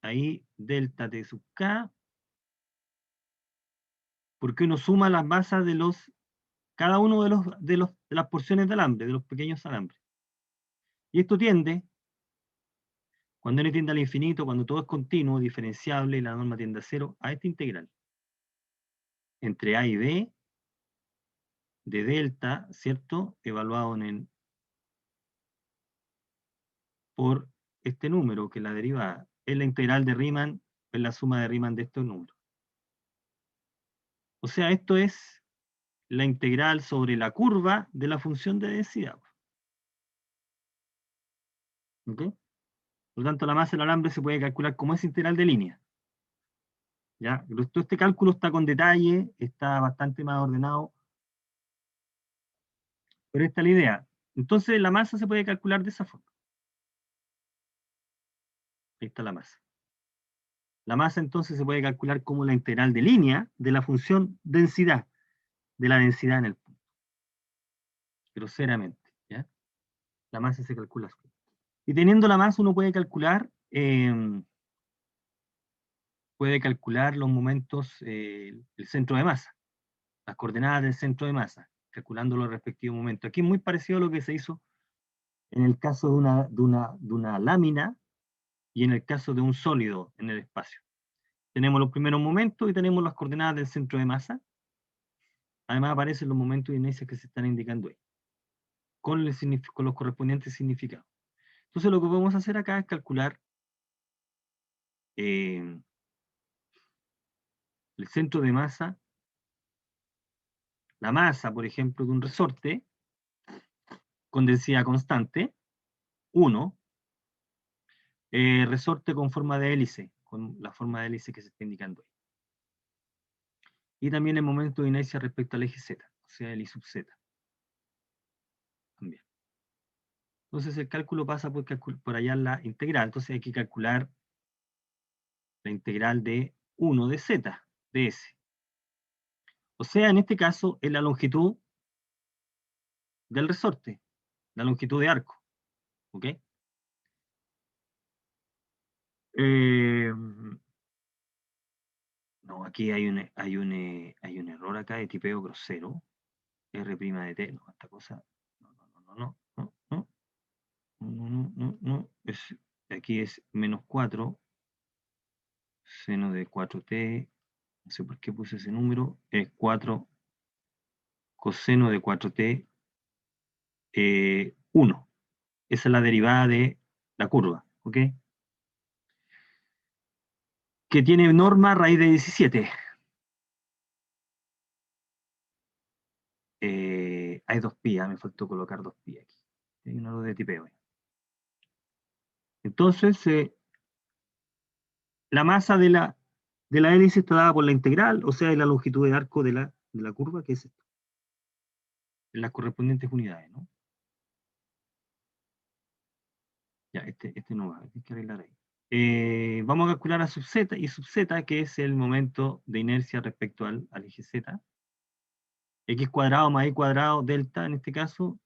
ahí delta T sub K, porque uno suma las masas de cada uno de las porciones de alambre, de los pequeños alambres. Y esto tiende, cuando n tiende al infinito, cuando todo es continuo, diferenciable, y la norma tiende a cero, a esta integral. Entre A y B, de delta, ¿cierto?, evaluado por este número, que es la derivada, es la integral de Riemann, es la suma de Riemann de estos números. O sea, esto es la integral sobre la curva de la función de densidad. ¿Ok? Por lo tanto, la masa del alambre se puede calcular como esa integral de línea. ¿Ya? Todo este cálculo está con detalle, está bastante más ordenado, pero esta es la idea. Entonces, la masa se puede calcular de esa forma. Ahí está la masa. La masa entonces se puede calcular como la integral de línea de la función densidad, de la densidad en el punto. Groseramente, ¿ya? La masa se calcula así. Y teniendo la masa uno puede calcular los momentos, el centro de masa, las coordenadas del centro de masa, calculando los respectivos momentos. Aquí es muy parecido a lo que se hizo en el caso de una lámina y en el caso de un sólido en el espacio. Tenemos los primeros momentos y tenemos las coordenadas del centro de masa. Además aparecen los momentos de inercia que se están indicando ahí, con los correspondientes significados. Entonces lo que podemos hacer acá es calcular el centro de masa, la masa, por ejemplo, de un resorte con densidad constante, 1, resorte con forma de hélice, con la forma de hélice que se está indicando ahí. Y también el momento de inercia respecto al eje Z, o sea, el I sub Z. También. Entonces el cálculo pasa por allá la integral, entonces hay que calcular la integral de 1 de Z, de S. O sea, en este caso es la longitud del resorte, la longitud de arco. ¿Ok? No, aquí hay un error acá de tipeo grosero. R' de T, no, esta cosa. No. Aquí es menos 4, seno de 4t, no sé por qué puse ese número, es 4 coseno de 4t, 1. Esa es la derivada de la curva, ¿ok? Que tiene norma raíz de 17. Hay 2pi, me faltó colocar 2pi aquí. Hay una 2 de tipeo. Entonces, la masa de la hélice está dada por la integral, o sea, de la longitud de arco de la curva, que es esto, en las correspondientes unidades, ¿no? Ya, este no va, hay que arreglar ahí. Vamos a calcular a sub z, y sub z, que es el momento de inercia respecto al eje z. X cuadrado más y cuadrado, delta, en este caso,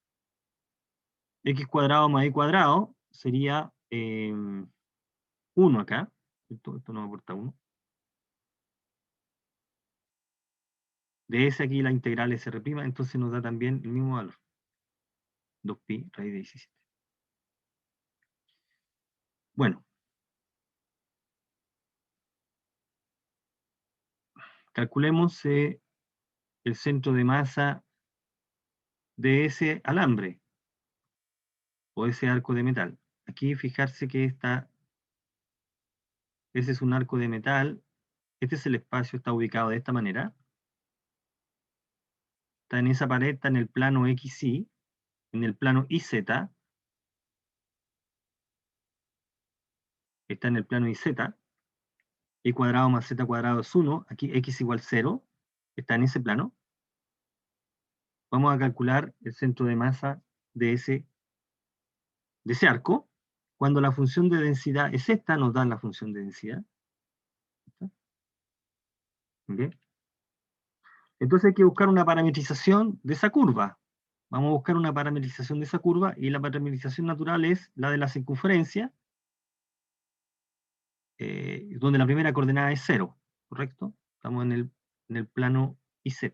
x cuadrado más y cuadrado, sería 1 acá. Esto nos aporta 1. De ese aquí la integral SR', entonces nos da también el mismo valor. 2pi raíz de 17. Bueno, calculemos el centro de masa de ese alambre o ese arco de metal. Aquí fijarse que ese es un arco de metal Este es el espacio, está ubicado de esta manera. Está en esa pared, está en el plano XY, en el plano YZ, está en el plano YZ, y cuadrado más z cuadrado es 1, aquí x igual 0, está en ese plano. Vamos a calcular el centro de masa de ese arco. Cuando la función de densidad es esta, nos dan la función de densidad. ¿Okay? Entonces hay que buscar una parametrización de esa curva. Vamos a buscar una parametrización de esa curva, y la parametrización natural es la de la circunferencia, donde la primera coordenada es 0, ¿correcto? Estamos en el plano YZ.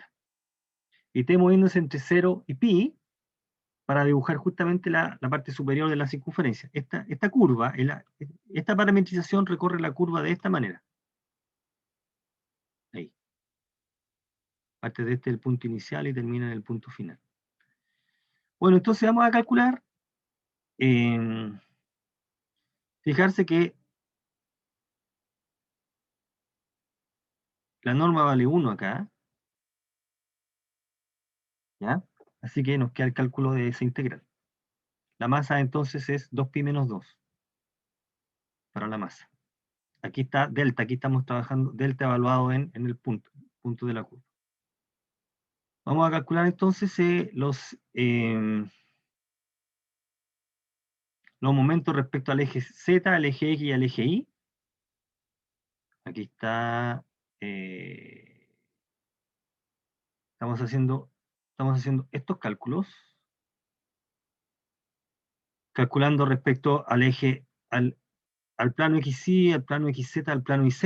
Y t moviéndose entre 0 y pi, para dibujar justamente la parte superior de la circunferencia. Esta curva, esta parametrización recorre la curva de esta manera. Ahí. Parte de el punto inicial y termina en el punto final. Bueno, entonces vamos a calcular. Fijarse que la norma vale 1 acá. ¿Ya? Así que nos queda el cálculo de esa integral. La masa entonces es 2pi menos 2 para la masa. Aquí está delta, aquí estamos trabajando delta evaluado en el punto de la curva. Vamos a calcular entonces los momentos respecto al eje Z, al eje X y al eje Y. Aquí está, estamos haciendo estos cálculos, calculando respecto al eje, al plano XY, al plano XZ, al plano YZ,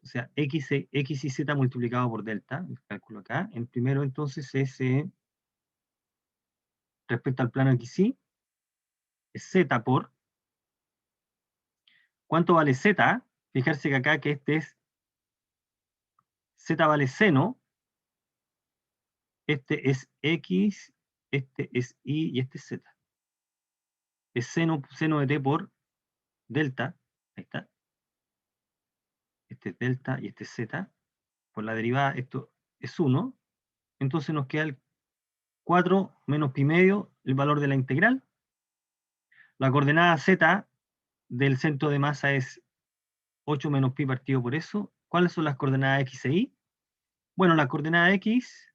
o sea, X y Z multiplicado por delta, el cálculo acá. En primero entonces es respecto al plano XY, es Z por, ¿cuánto vale Z? Fijarse que acá que este es, Z vale seno, este es X, este es Y y este es Z. Es seno de T por delta, ahí está. Este es delta y este es Z. Por la derivada, esto es 1. Entonces nos queda el 4 menos pi medio, el valor de la integral. La coordenada Z del centro de masa es 8 menos pi partido por eso. ¿Cuáles son las coordenadas X e Y? Bueno, la coordenada X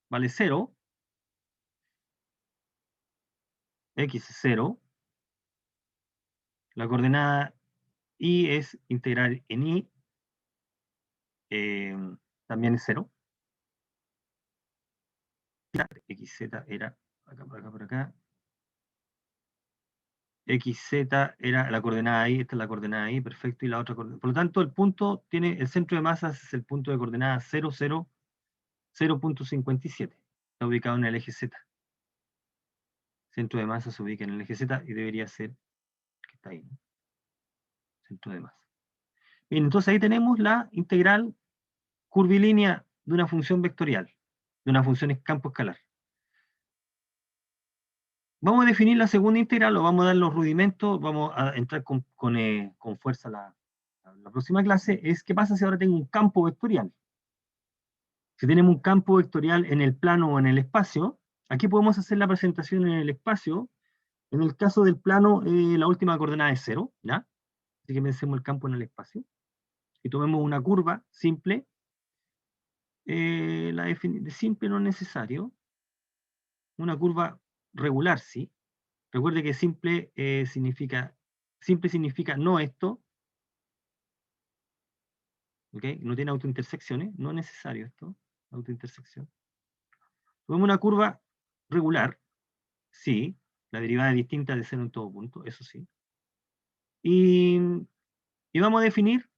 vale 0. X es 0. La coordenada Y es integral en Y. También es 0. XZ era acá, por acá, por acá. XZ era la coordenada I, esta es la coordenada I, perfecto, y la otra coordenada. Por lo tanto, el centro de masas es el punto de coordenada 0,57. Está ubicado en el eje Z. Centro de masa se ubica en el eje Z y debería ser que está ahí, ¿no? Centro de masa. Bien, entonces ahí tenemos la integral curvilínea de una función vectorial, de una función en campo escalar. Vamos a definir la segunda integral, o vamos a dar los rudimentos, vamos a entrar con fuerza la próxima clase. Es qué pasa si ahora tengo un campo vectorial. Si tenemos un campo vectorial en el plano o en el espacio, aquí podemos hacer la presentación en el espacio. En el caso del plano, la última coordenada es 0, ¿ya? Así que pensemos el campo en el espacio. Y tomemos una curva simple. De simple no es necesario. Una curva regular, sí. Recuerde que simple significa no esto, ¿ok? No tiene autointersecciones, no es necesario esto, autointersección. Tomemos una curva regular, sí, la derivada es distinta de 0 en todo punto, eso sí. Y vamos a definir,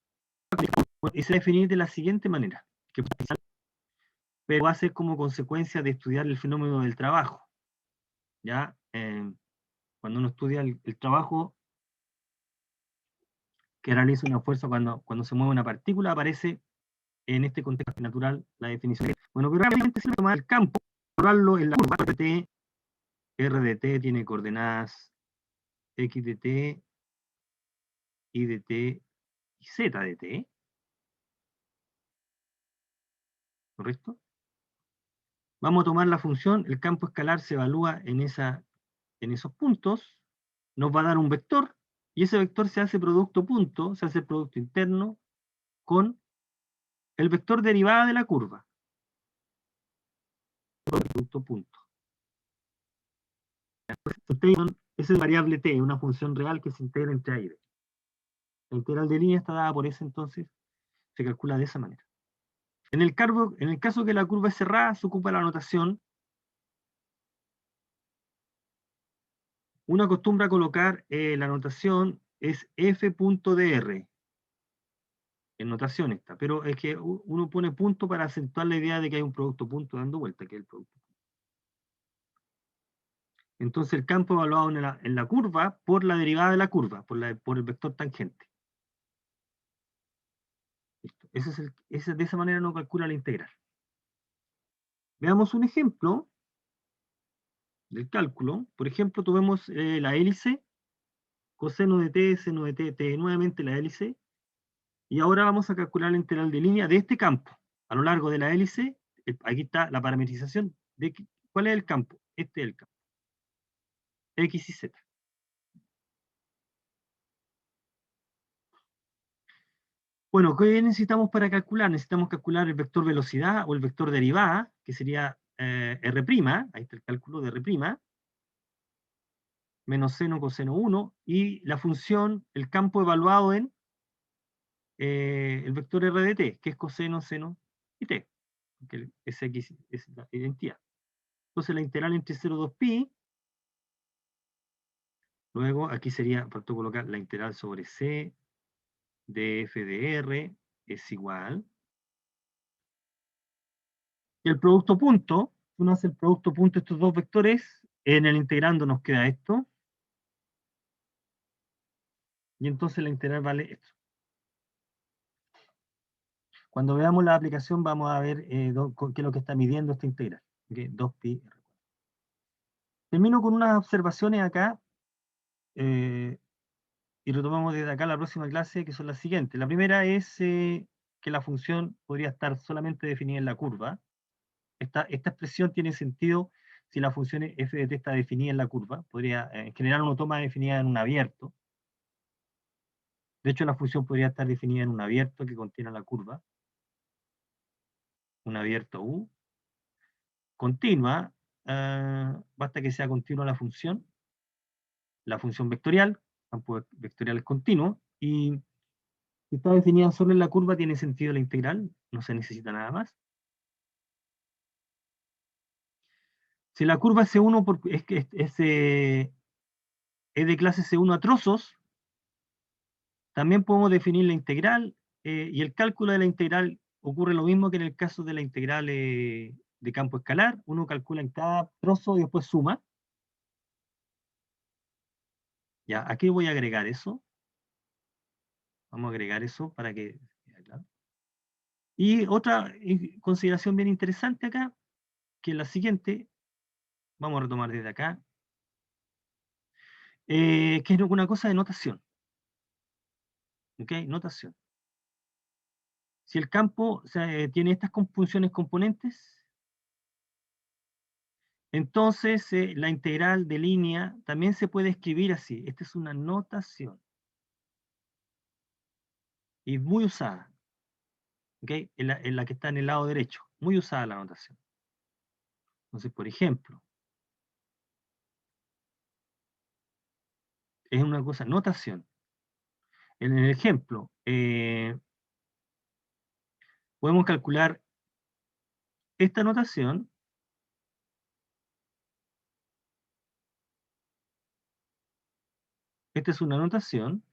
y se va a definir de la siguiente manera, pero va a ser como consecuencia de estudiar el fenómeno del trabajo. ¿Ya? Cuando uno estudia el trabajo que realiza una fuerza cuando se mueve una partícula, aparece en este contexto natural la definición. Bueno, pero realmente se toma el campo, probarlo en la curva RT. R de t tiene coordenadas X de t, Y de t y Z de t. ¿correcto? Vamos a tomar la función, el campo escalar se evalúa en esos puntos, nos va a dar un vector, y ese vector se hace producto punto, se hace producto interno con el vector derivada de la curva. Producto punto. Esa es variable t, una función real que se integra entre a y b. La integral de línea está dada por ese, entonces se calcula de esa manera. En el caso que la curva es cerrada, se ocupa la notación. Uno acostumbra a colocar la notación es f.dr. En notación esta, pero es que uno pone punto para acentuar la idea de que hay un producto punto dando vuelta, que es el producto. Entonces el campo evaluado en la curva por la derivada de la curva, por el vector tangente. Listo. De esa manera no calcula la integral. Veamos un ejemplo del cálculo. Por ejemplo, tomemos la hélice, coseno de t, seno de t, nuevamente la hélice, y ahora vamos a calcular la integral de línea de este campo. A lo largo de la hélice, aquí está la parametrización de cuál es el campo. Este es el campo. X y Z. Bueno, ¿qué necesitamos para calcular? Necesitamos calcular el vector velocidad o el vector derivada, que sería R', ahí está el cálculo de R', menos seno coseno 1, y la función, el campo evaluado en el vector R de t, que es coseno, seno y t, que es X, es la identidad. Entonces la integral entre 0 y 2pi, luego aquí sería, faltó colocar la integral sobre c de f de r, es igual. Y el producto punto, uno hace el producto punto de estos dos vectores, en el integrando nos queda esto, y entonces la integral vale esto. Cuando veamos la aplicación vamos a ver qué es lo que está midiendo esta integral. ¿Okay? 2pi. Termino con unas observaciones acá, y retomamos desde acá la próxima clase, que son las siguientes. La primera es que la función podría estar solamente definida en la curva. Esta expresión tiene sentido si la función f de t está definida en la curva. Podría, en general uno toma definida en un abierto. De hecho, la función podría estar definida en un abierto que contiene la curva. Un abierto U. Continua, basta que sea continua la función vectorial, campo vectorial es continuo, y si está definida solo en la curva tiene sentido la integral, no se necesita nada más. Si la curva es C1 es de clase C1 a trozos, también podemos definir la integral, y el cálculo de la integral ocurre lo mismo que en el caso de la integral de campo escalar. Uno calcula en cada trozo y después suma. Ya, aquí voy a agregar eso. Vamos a agregar eso para que... Y otra consideración bien interesante acá, que es la siguiente, vamos a retomar desde acá, que es una cosa de notación. ¿Ok? Notación. Si el campo, o sea, tiene estas funciones componentes, entonces la integral de línea también se puede escribir así. Esta es una notación. Y muy usada. ¿Ok? En la que está en el lado derecho. Muy usada la notación. Entonces, por ejemplo, es una cosa, notación. En el ejemplo, podemos calcular esta notación. Esta es una notación.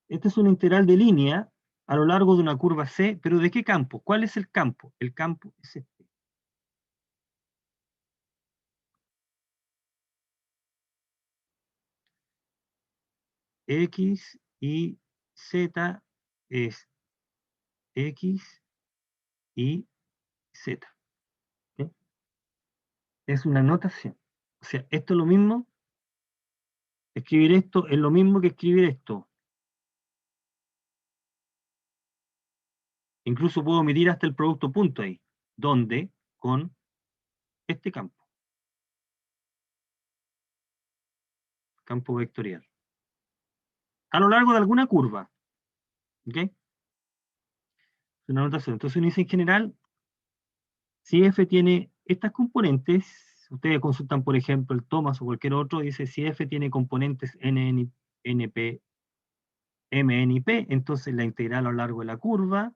Esta es una integral de línea a lo largo de una curva C, pero ¿de qué campo? ¿Cuál es el campo? El campo es este. X y Z es X y Z. ¿Okay? Es una notación. O sea, esto es lo mismo. Escribir esto es lo mismo que escribir esto. Incluso puedo medir hasta el producto punto ahí. ¿Dónde? Con este campo. Campo vectorial. A lo largo de alguna curva. ¿Ok? Es una notación. Entonces uno dice en general, si f tiene estas componentes, ustedes consultan por ejemplo el Thomas o cualquier otro, dice si f tiene componentes n, np, mn y p, entonces la integral a lo largo de la curva,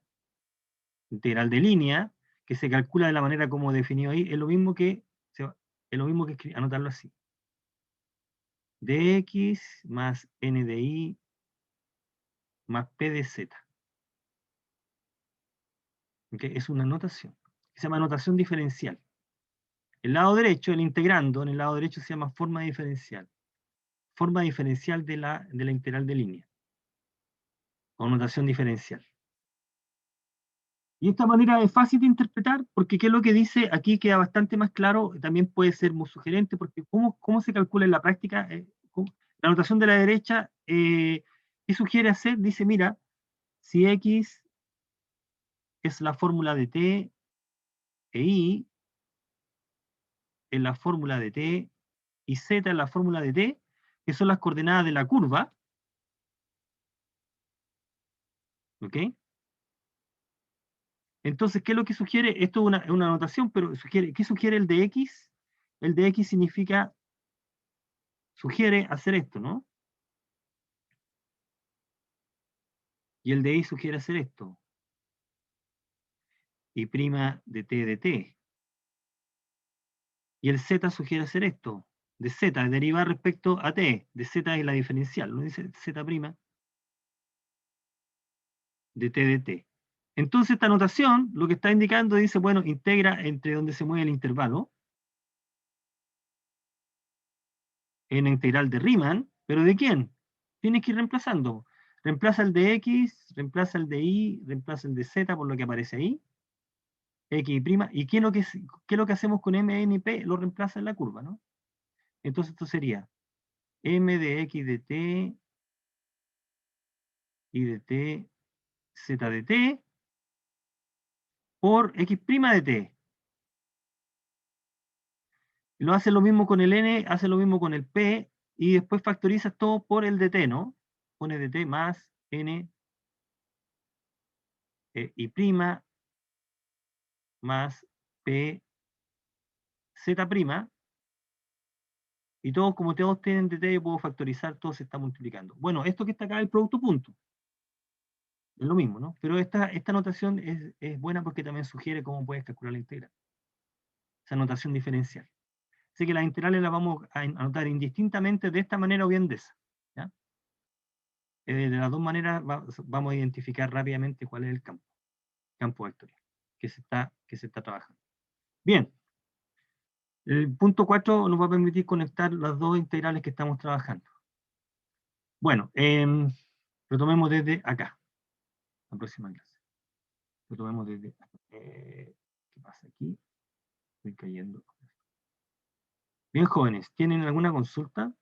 integral de línea, que se calcula de la manera como definido ahí, es lo mismo que, anotarlo así. Dx más n de y más p de z. ¿Okay? Es una notación. Se llama notación diferencial. El lado derecho, el integrando, en el lado derecho se llama forma diferencial. Forma diferencial de la integral de línea. O notación diferencial. Y esta manera es fácil de interpretar porque qué es lo que dice aquí queda bastante más claro, también puede ser muy sugerente porque cómo se calcula en la práctica, la notación de la derecha, ¿qué sugiere hacer? Dice, mira, si x es la fórmula de t e y es la fórmula de t y z es la fórmula de t, que son las coordenadas de la curva, ¿ok? Entonces, ¿qué es lo que sugiere? Esto es una notación, pero ¿qué sugiere el de x? El de x sugiere hacer esto, ¿no? Y el de y sugiere hacer esto. Y prima de t de t. Y el z sugiere hacer esto. De z, derivar respecto a t. De z es la diferencial, ¿no? Dice z prima de t de t. Entonces esta notación lo que está indicando dice, bueno, integra entre donde se mueve el intervalo, en integral de Riemann, pero ¿de quién? Tienes que ir reemplazando. Reemplaza el de x, reemplaza el de y, reemplaza el de z por lo que aparece ahí, x y prima, y ¿qué es lo que hacemos con m, n y p? Lo reemplaza en la curva, ¿no? Entonces esto sería m de x de t y de t, z de t, por x' de t. Lo hace lo mismo con el n, hace lo mismo con el p, y después factorizas todo por el de t, ¿no? Pone de t más n y prima más p z', y todos, como todos tienen de t, yo puedo factorizar, todo se está multiplicando. Bueno, esto que está acá es el producto punto. Es lo mismo, ¿no? Pero esta notación es buena porque también sugiere cómo puedes calcular la integral. Esa notación diferencial. Así que las integrales las vamos a anotar indistintamente de esta manera o bien de esa. ¿Ya? De las dos maneras vamos a identificar rápidamente cuál es el campo vectorial que se está trabajando. Bien. El punto 4 nos va a permitir conectar las dos integrales que estamos trabajando. Bueno, retomemos desde acá. La próxima clase. Retomemos desde acá. ¿Qué pasa aquí? Estoy cayendo. Bien, jóvenes, ¿tienen alguna consulta?